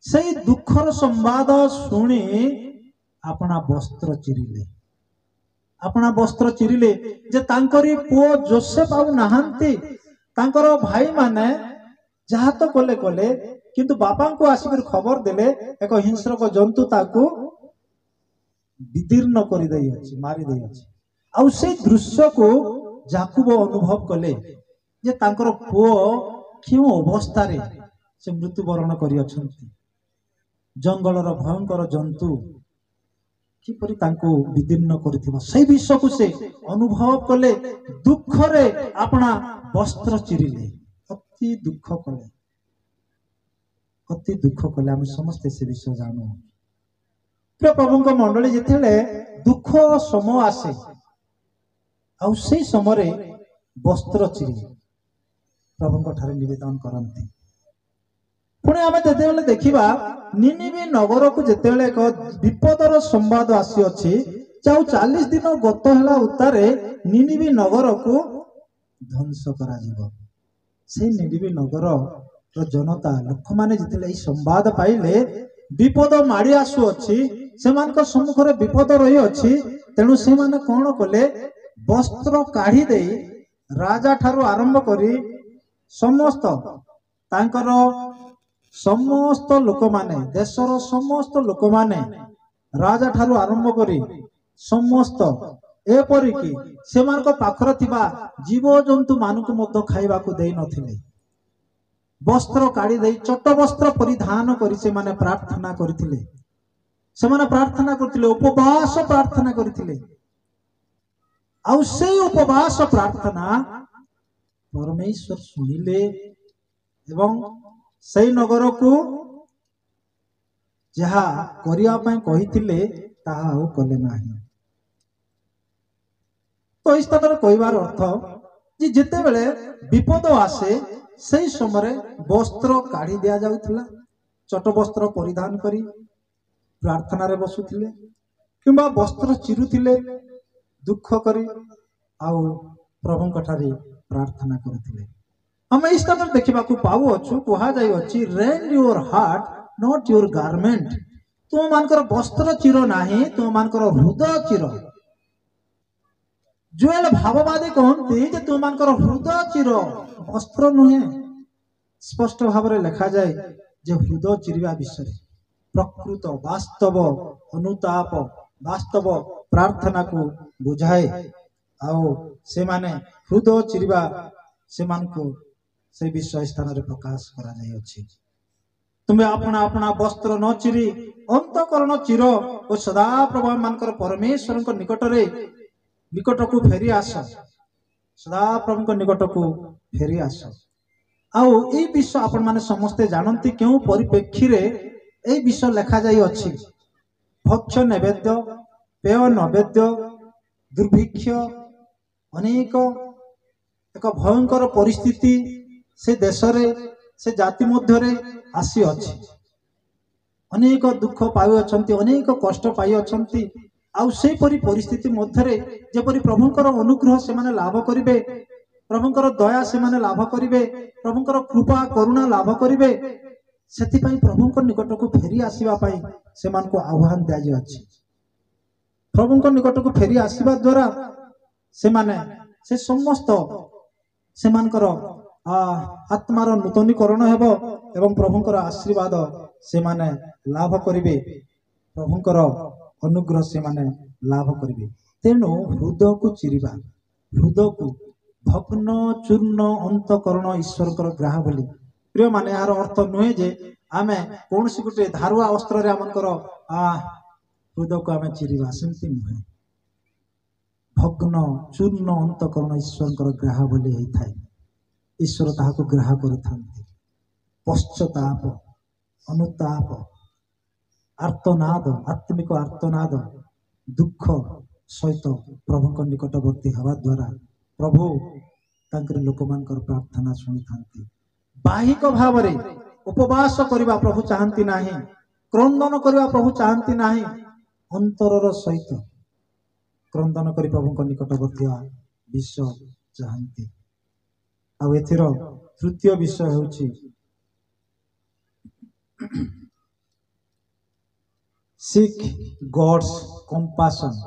S1: ସେଇ ଦୁଃଖର ସମ୍ବାଦ ଶୁଣି ଆପଣା ବସ୍ତ୍ର ଚିରିଲେ ଯେ ତାଙ୍କରି ପୁଅ ଯୋସେଫ ଆଉ ନାହାନ୍ତି। ତାଙ୍କର ଭାଇମାନେ ଯାହା ତ କଲେ, କିନ୍ତୁ ବାପାଙ୍କୁ ଆସିକରି ଖବର ଦେଲେ ଏକ ହିଂସ୍ରକ ଜନ୍ତୁ ତାକୁ ବିଦୀର୍ଣ୍ଣ କରିଦେଇଅଛି, ମାରିଦେଇଅଛି। ଆଉ ସେଇ ଦୃଶ୍ୟକୁ ଯାକୁବ ଅନୁଭବ କଲେ ଯେ ତାଙ୍କର ପୁଅ କେଉଁ ଅବସ୍ଥାରେ ସେ ମୃତ୍ୟୁବରଣ କରିଅଛନ୍ତି। ଜଙ୍ଗଲର ଭୟଙ୍କର ଜନ୍ତୁ କିପରି ତାଙ୍କୁ ବିଦୀର୍ଣ୍ଣ କରିଥିବ, ସେଇ ବିଷୟକୁ ସେ ଅନୁଭବ କଲେ। ଦୁଃଖରେ ଆପଣା ବସ୍ତ୍ର ଚିରିଲେ, ଅତି ଦୁଃଖ କଲେ। ଆମେ ସମସ୍ତେ ସେ ବିଷୟ ଜାଣୁ। ପ୍ରଭୁଙ୍କ ମଣ୍ଡଳୀ, ଯେତେବେଳେ ଦୁଃଖ ସମୟ ଆସେ, ଆଉ ସେଇ ସମୟରେ वस्त्र चिरी प्रभु ठारे निवेदन करती। पुणी आम जिते देखा निनिवे नगर को जिते एक विपदर संवाद आसी अच्छी 40 दिन गत है उतारे निनिवे नगर को ध्वंस करा से निनिवे नगर जनता लोक मैंने जिते संवाद पाइले विपद माड़ी आसु अच्छी से सम्मुख विपद रही अच्छी तेणु से कौन कले वस्त्र काढ़ी दे राजा ठारू आरंभ करी समस्त तांकर समस्त लोक माने देशर समस्त लोक माने राजा ठारू आरंभ करी समस्त एपरिकी से पाखर थिबा जीव जंतु मानक मध्य खाइबा को देई नथिले वस्त्र काढ़ी दे चट वस्त्र परिधान करी से माने प्रार्थना करथिले से माने प्रार्थना करथिले उपवास प्रार्थना करथिले आउ से उपवास प्रार्थना परमेश्वर सुनिले एवं सही नगर को जहा करिया पय कहिथिले ताहा हो कले नाही। तो इस तरह कहबार अर्थ जे जेते बेले विपद आसे सही समय वस्त्र काढ़ी दिया जाउथला चट वस्त्र परिधान करी प्रार्थना रे बसुथिले किंबा वस्त्र चिरुथिले दुख करी आउ प्रभु कठारी प्रार्थना करथिले। हम इस तरह देखा पाऊ अच्छु कह जाई rend your heart not your garment तुम मानकर वस्त्र चिर नाही तुम मानकर हृदय चिर। जोएल भाववादी कहते तुम मानकर हृदय चिर वस्त्र नुहे स्पष्ट भाव में लिखा जाए जे हृदय चिरिबा विषय प्रकृत वास्तव अनुताप वास्तव प्रार्थना को बुझाए आओ से माने हृदय चिरिबा से मानको से विषय स्थान रे प्रकाश करा जाय अछि। तुम्हें अपना अपना वस्त्र न चिरी अंतकरण चिर और सदा प्रभु मानकर परमेश्वर निकट रे निकट को फेरी आस सदा प्रभु निकट को फेरी आस आउ ए विषय आपण माने समस्ते जानती क्यों परिप्रेक्षी रे ए विषय लिखा जाई अछि। भक्ष नैवेद्य पेय नैवेद्य दुर्भिक्ष अनेक एक भयंकर परिस्थिति से देश रे से जाति मध्य रे आसी अछि अनेक दुख पाई अछंती अनेक कष्ट पाई अछंती आउ से परि परिस्थिति मध्य रे जेपरि प्रभुंकर अनुग्रह से माने लाभ करिवे प्रभुंकर दया से माने लाभ करिवे प्रभुंकर कृपा करुणा लाभ करिवे सेति पई प्रभुंकर निकट को फेरी आसीबा पई से मान को आह्वान दिया जाय अछि। प्रभुंकर निकट को फेरी आसीबा द्वारा से माने से समस्त से मानकर आत्मार नूतनीकरण हेबो एवं प्रभुंकर आशीर्वाद से माने लाभ करिवे प्रभुंकर अनुग्रह से माने लाभ करिवे। तेणु हृदय को चिरिबा हृदय को भग्न चूर्ण अंतकरण ईश्वर ग्राह बोली प्रिय माने यार अर्थ नुहे जे आमे कौन सी गोटे धारुआ वस्त्र रे आमनकर हृदय को आमे चिरिबा सेमती नुहे भग्न चूर्ण अंतकरण ईश्वर ग्राह बोली होई थाए ईश्वर ताहाको ग्राह करिथांती पश्चाताप अनुताप आर्तनाद आत्मिक आर्तनाद दुख सहित प्रभु निकटवर्ती हवा द्वारा प्रभु तांकर लोक मानकर प्रार्थना सुनी थांती। बाहिक भाव रे उपवास करबा प्रभु चाहंती नाही क्रंदन करबा प्रभु चाहंती नाही अंतरर सहित क्रंदन करी प्रभु निकटवर्ती विषय चाहंती। आ एथिर तृतीय विषय होची सीक गॉड्स कंपासन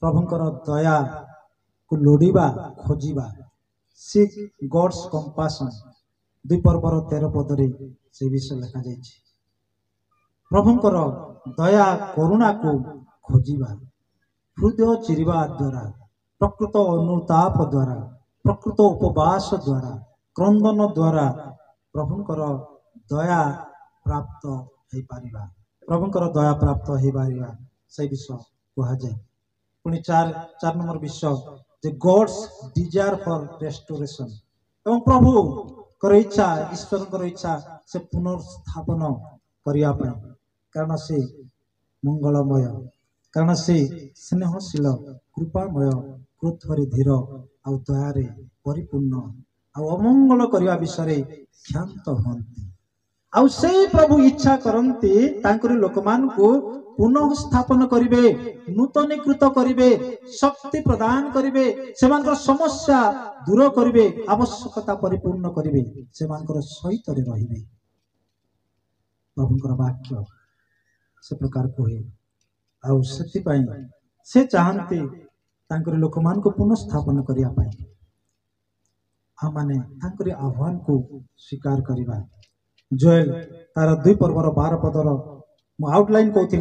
S1: प्रभुंकर दया को लोड़ीबा खोजिबा सीक गॉड्स कंपासन 2 पर्वर 13 पदरे से विषय लिखा जाइछि। प्रभुंकर दया करुणा को खोजिबा हृदय चिरिबा द्वारा प्रकृत अनुताप द्वारा प्रकृत उपवास द्वारा क्रंदन द्वारा प्रभुंकर दया प्राप्त हो पारिबा प्रभुंकर दया प्राप्त हो पारिबा से विषय कहा जाए। पुणी 4 नंबर विषय जे गॉड्स डिजायर फॉर रेस्टोरेशन एवं प्रभु कर इच्छा ईश्वर इच्छा से पुनर्स्थापन करिया पय कारण से मंगलमय कारण से स्नेहशील कृपामय क्रोधरे धीर आउ दयारे परिपूर्ण अमंगल करने विषय क्षांत हंती आउ से प्रभु इच्छा करती लोक मान को पुनः स्थापन करिवे नूतनीकृत करिवे शक्ति प्रदान करिवे सेमानकर समस्या दूर करिवे आवश्यकता परिपूर्ण करिवे सेमानकर सहित रहिवे प्रभुंकर वाक्य से प्रकार कहे आउ सेति पई से चाहते तांकर लोक मान को पुनः स्थापन करिया पई आमाने तांकर आह्वान को स्वीकार करिबा जोएल तार 2 पर्वर 12 पदर मु आउटलाइन कहती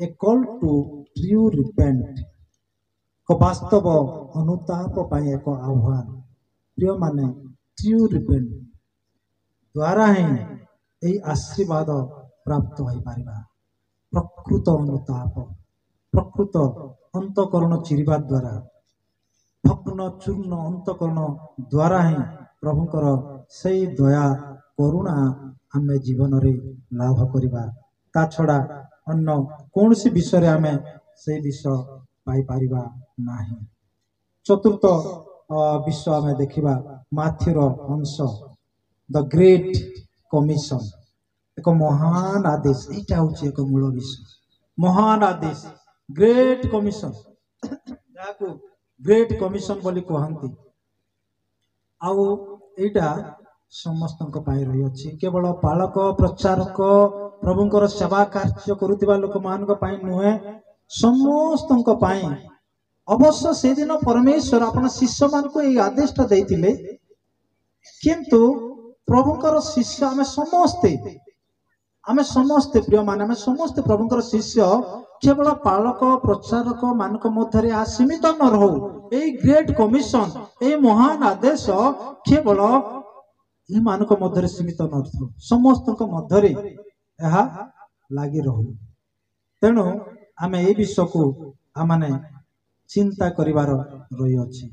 S1: ए कॉल टू ट्रू रिपेंट को वास्तव अनुताप पाए एक आह्वान प्रिय माने ट्रू रिपेंट द्वारा ही यही आशीर्वाद प्राप्त हो पारिबा प्रकृत अनुताप प्रकृत अंतकरण चिरिबा द्वारा भग्न चूर्ण अंतकरण द्वारा ही प्रभुंकर सही दया करुणा आमे जीवन रे लाभ करिबा ता छड़ा अन्य कौन सी विषय आम से विषय पाई पारिबा नाही चतुर्थ विषय आम देखिबा माथ्यूर अंश द ग्रेट कमिशन एक महान आदेश एटा होची एक मूल विषय महान आदेश ग्रेट कमिशन जाको ग्रेट कमिशन बोली कहंती आउ एटा समस्त रही अच्छी केवल पालक प्रचारक प्रभुंकर सेवा कार्य करुवा लोक मान नुहे समस्त अवश्य से दिन परमेश्वर अपन शिष्य मान को यही आदेशटा देइतिले किंतु प्रभुंकर शिष्य आमे समस्ते प्रिय मान आमे समस्ते प्रभुंकर शिष्य केवल पालक प्रचारक मान मध्य सीमित न रहू यही ग्रेट कमिशन यही महान आदेश केवल ये मानक मध्य सीमित न समस्त मध्य लगी रहू तेणु आम ए विषय को आमने चिंता करिवार रही अछि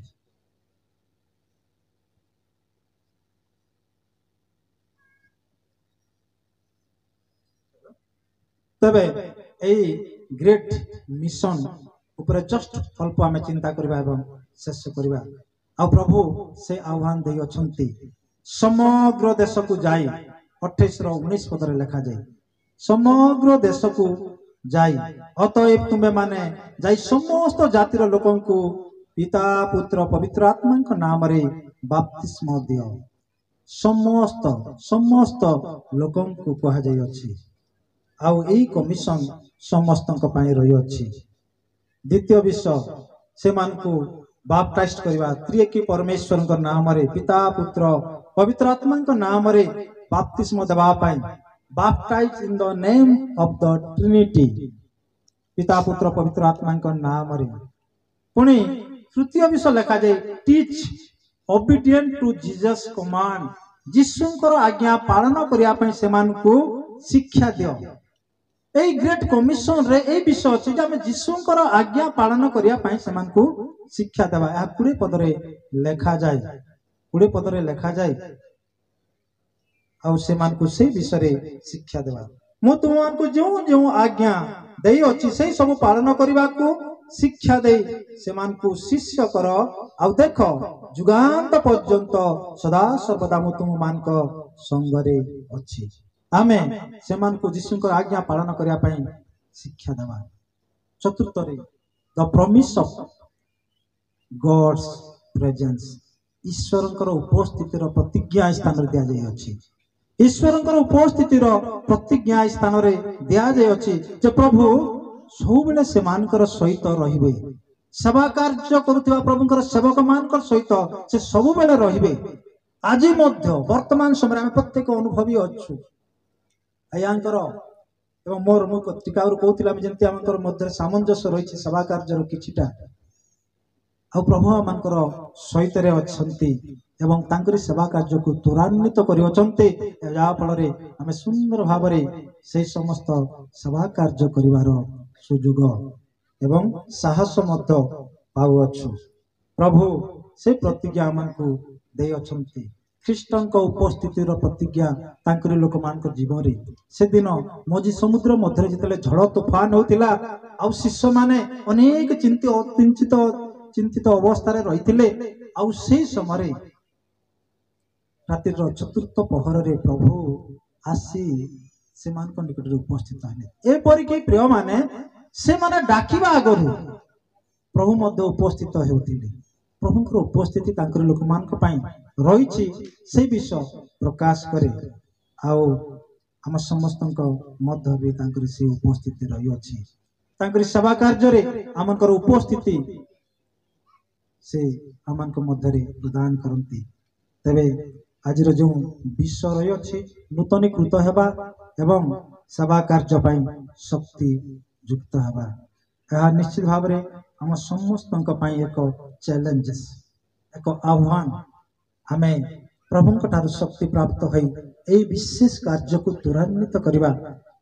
S1: तबे ए ग्रेट मिशन ऊपर जस्ट अल्प आम चिंता करबा एवं शेष करबा आ प्रभु से आह्वान दे अछंती समग्र देश को जाई 28-19 पदरे लिखा जाए समग्र देश को जाई अतएव तुम्हें माने जाई समस्त जातिर लोकों को पिता पुत्र पवित्र आत्मा नाम रे बपतिस्मा दियो समस्त समस्त लोकों को कहा जाई अछि आउ एई कमिशन समस्त पई रही अछि द्वितीय विषय से मान को बाप्टाइज करवा त्रिएकी परमेश्वर नाम रे पिता पुत्र पवित्र आत्मा नाम रे बाप्तिस्म देवा पाई baptize in the name of the Trinity पिता पुत्र पवित्र आत्मा नाम रे पुणी तृतीय विषय लिखा जाए teach obedient to Jesus command जीशुंकर आज्ञा पालन करिया पई सेमान को शिक्षा दियो ए ग्रेट कमिशन रे ए विषय अछि जे हम जीशुंकर आज्ञा पालन करिया पई सेमान को शिक्षा देवा या 20 पदरे लिखा जाए 20 पदरे लिखा जाए आउ सेमान को से विषय रे शिक्षा देवा मु तुमन को जो जो आज्ञा देई अछि से सब पालन करिवा को शिक्षा दे सेमान को शिष्य कर आउ देखो जुगांत पर्यंत सदा सर्वदा मु तुम मान को संग रे अछि आमे सेमान को जीशुंकर आज्ञा पालन करिया पई शिक्षा देवा चतुर्थ रे the promise of God's presence ईश्वरंकर उपस्थितिर प्रतिज्ञा स्थान रे दिया जाय अछि ईश्वरंकर उपस्थितिर प्रतिज्ञा स्थान रे दिया जाय अछि जे प्रभु सब बेले सेमानकर सहित रहिबे सेवा कार्य करुवा प्रभुंकर सेवक मानकर सहित से सब बेले रहिबे आज मध्य वर्तमान समय हम प्रत्येक अनुभवी अच्छु आयांकर एवं मोर मु टिकाउर कहतिला जेंति हमकर मध्य सामंजस्य रहिछि सेवा कार्य किछिटा आ प्रभु मानकर सहित रे अछंती एवं तांकरी सेवा कार्य को त्वरान्वित करि अछंती जा फल रे हम सुंदर भाव रे से समस्त सेवा कार्य करिवार सुयोग एवं साहस मध्य पाउ अछु प्रभु से प्रतिज्ञा मान को दे अछंती ख्रीष्टन को उपस्थितिर प्रतिज्ञा तांकरी लोक मान को जीवन रे से दिन मझी समुद्र मध्य जितले झड़ तूफान होतिला आ शिष्य माने अनेक चिंतित अवस्था रे रहिथिले आ से समय ରାତିର ଚତୁର୍ଥ ପହରରେ ପ୍ରଭୁ ଆସି ସେମାନଙ୍କ ନିକଟରେ ଉପସ୍ଥିତ ହେଲେ। ଏପରିକି ପ୍ରିୟମାନେ ସେମାନେ ଡାକିବା ଆଗରୁ ପ୍ରଭୁ ମଧ୍ୟ ଉପସ୍ଥିତ ହେଉଥିଲେ। ପ୍ରଭୁଙ୍କର ଉପସ୍ଥିତି ତାଙ୍କର ଲୋକମାନଙ୍କ ପାଇଁ ରହିଛି ସେଇ ବିଷୟ ପ୍ରକାଶ କରେ। ଆଉ ଆମ ସମସ୍ତଙ୍କ ମଧ୍ୟ ବି ତାଙ୍କର ସେ ଉପସ୍ଥିତି ରହିଅଛି। ତାଙ୍କର ସେବା କାର୍ଯ୍ୟରେ ଆମଙ୍କର ଉପସ୍ଥିତି ସେ ଆମମାନଙ୍କ ମଧ୍ୟରେ ପ୍ରଦାନ କରନ୍ତି। ତେବେ ଆଜିର ଯେଉଁ ବିଷୟ ରହିଅଛି ନୂତନୀକୃତ ହେବା ଏବଂ ସେବା କାର୍ଯ୍ୟ ପାଇଁ ଶକ୍ତି ଯୁକ୍ତ ହେବା, ଏହା ନିଶ୍ଚିତ ଭାବରେ ଆମ ସମସ୍ତଙ୍କ ପାଇଁ ଏକ ଚ୍ୟାଲେଞ୍ଜେସ୍, ଏକ ଆହ୍ୱାନ। ଆମେ ପ୍ରଭୁଙ୍କ ଠାରୁ ଶକ୍ତି ପ୍ରାପ୍ତ ହୋଇ ଏହି ବିଶେଷ କାର୍ଯ୍ୟକୁ ତ୍ୱରାନ୍ୱିତ କରିବା,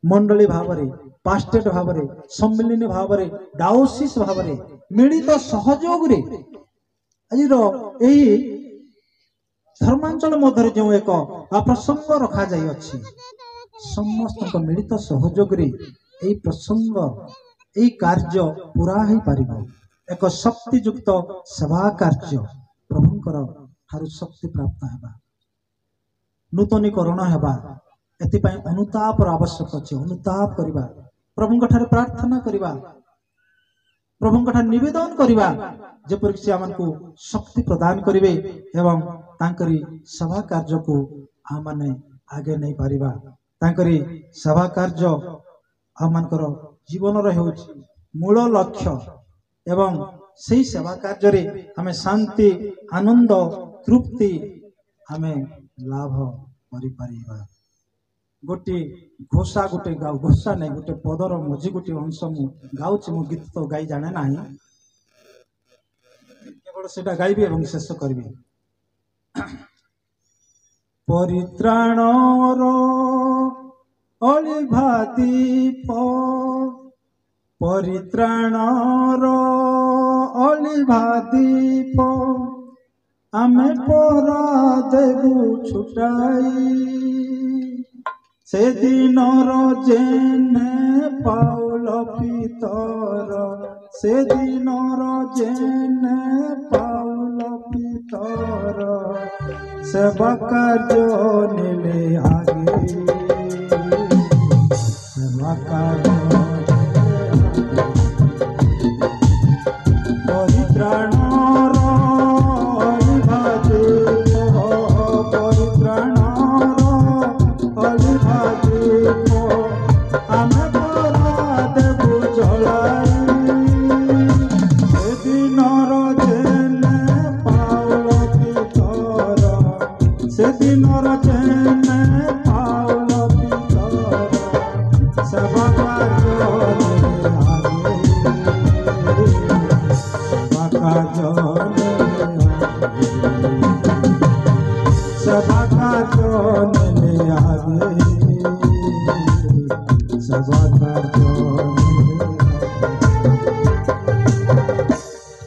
S1: ମଣ୍ଡଳୀ ଭାବରେ, ପାଷ୍ଟେଟ ଭାବରେ, ସମ୍ମିଳନୀ ଭାବରେ, ଡାଓସିସ୍ ଭାବରେ ମିଳିତ ସହଯୋଗରେ ଆଜିର ଏହି ଧର୍ମାଞ୍ଚଳ ମଧ୍ୟରେ ଯେଉଁ ଏକ ପ୍ରସଙ୍ଗ ରଖାଯାଇଅଛି, ସମସ୍ତଙ୍କ ମିଳିତ ସହଯୋଗରେ ଏହି ପ୍ରସଙ୍ଗ, ଏହି କାର୍ଯ୍ୟ ପୁରା ହେଇପାରିବ। ଏକ ଶକ୍ତିଯୁକ୍ତ ସେବା କାର୍ଯ୍ୟ ପ୍ରଭୁଙ୍କର ଠାରୁ ଶକ୍ତି ପ୍ରାପ୍ତ ହେବା, ନୂତନୀକରଣ ହେବା, ଏଥିପାଇଁ ଅନୁତାପର ଆବଶ୍ୟକ ଅଛି। ଅନୁତାପ କରିବା, ପ୍ରଭୁଙ୍କ ଠାରେ ପ୍ରାର୍ଥନା କରିବା, ପ୍ରଭୁଙ୍କ ଠାରେ ନିବେଦନ କରିବା, ଯେପରିକି ସେ ଆମକୁ ଶକ୍ତି ପ୍ରଦାନ କରିବେ ଏବଂ ତାଙ୍କରି ସେବା କାର୍ଯ୍ୟକୁ ଆମମାନେ ଆଗେ ନେଇପାରିବା। ତାଙ୍କରି ସେବା କାର୍ଯ୍ୟ ଆମମାନଙ୍କର ଜୀବନର ହେଉଛି ମୂଳ ଲକ୍ଷ୍ୟ ଏବଂ ସେହି ସେବା କାର୍ଯ୍ୟରେ ଆମେ ଶାନ୍ତି, ଆନନ୍ଦ, ତୃପ୍ତି ଆମେ ଲାଭ କରିପାରିବା। ଗୋଟିଏ ଘୋଷା ଘୋଷା ନାହିଁ, ଗୋଟେ ପଦର ମଝି ଗୋଟିଏ ଅଂଶ ମୁଁ ଗାଉଛି। ମୁଁ ଗୀତ ତ ଗାଇ ଜାଣେ ନାହିଁ, କେବଳ ସେଟା ଗାଇବି ଏବଂ ଶେଷ କରିବି। ପରିତ୍ରାଣର ଅଳିଭା ଦୀପ, ପରିତ୍ରାଣର ଅଳିଭା ଦୀପ, ଆମେ ପରା ଦେବୁ ଛୁଟାଇ, ସେଦିନର ଜେନେ ପାଉଲ ପିତର, ସେଦିନର ଜେନେ ପାଉଲ ପିତର, ସେବା କାର୍ଯ୍ୟ ନେଲେ ଆগে, ସେବା କାର୍ଯ୍ୟ ପରିତ୍ରାଣର ଅଳିଭା ଦୀପ, ପରିତ୍ରାଣର ଅଳିଭା ଦୀପ, ଆମେ ପରା ଦେବୁ ଜଳାଇ, ସେଦିନର ଜେନେ ପାଉଲ ପିତର, ସେଦିନର ଜେନେ ପାଉଲ ପିତର, ସେବା କାର୍ଯ୍ୟ ନେଲେ ଆগে, ସେବା କାର୍ଯ୍ୟ ନେଲେ ଆগে, ସେବା କାର୍ଯ୍ୟ ନେଲେ ଆগে, ସେବା କାର୍ଯ୍ୟ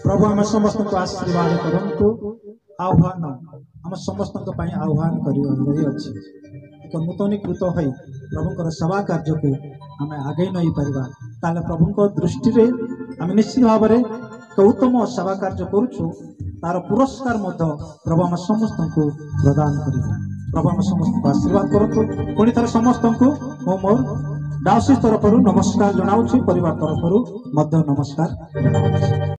S1: ପ୍ରଭୁ ଆମେ ସମସ୍ତଙ୍କୁ ଆଶୀର୍ବାଦ କରନ୍ତୁ। ଆହ୍ୱାନ ଆମ ସମସ୍ତଙ୍କ ପାଇଁ ଆହ୍ୱାନ କରି ରହିଅଛି। ଏକ ନୂତନୀକୃତ ହୋଇ ପ୍ରଭୁଙ୍କର ସେବା କାର୍ଯ୍ୟକୁ ଆମେ ଆଗେଇ ନେଇପାରିବା, ତାହେଲେ ପ୍ରଭୁଙ୍କ ଦୃଷ୍ଟିରେ ଆମେ ନିଶ୍ଚିତ ଭାବରେ ଏକ ଉତ୍ତମ ସେବା କାର୍ଯ୍ୟ କରୁଛୁ, ତାର ପୁରସ୍କାର ମଧ୍ୟ ପ୍ରଭୁ ଆମ ସମସ୍ତଙ୍କୁ ପ୍ରଦାନ କରିବେ। ପ୍ରଭୁ ଆମ ସମସ୍ତଙ୍କୁ ଆଶୀର୍ବାଦ କରନ୍ତୁ। ପୁଣି ଥରେ ସମସ୍ତଙ୍କୁ ମୁଁ ମୋର ଡାଓସିସ୍ ତରଫରୁ ନମସ୍କାର ଜଣାଉଛି, ପରିବାର ତରଫରୁ ମଧ୍ୟ ନମସ୍କାର ଜଣାଉଛି।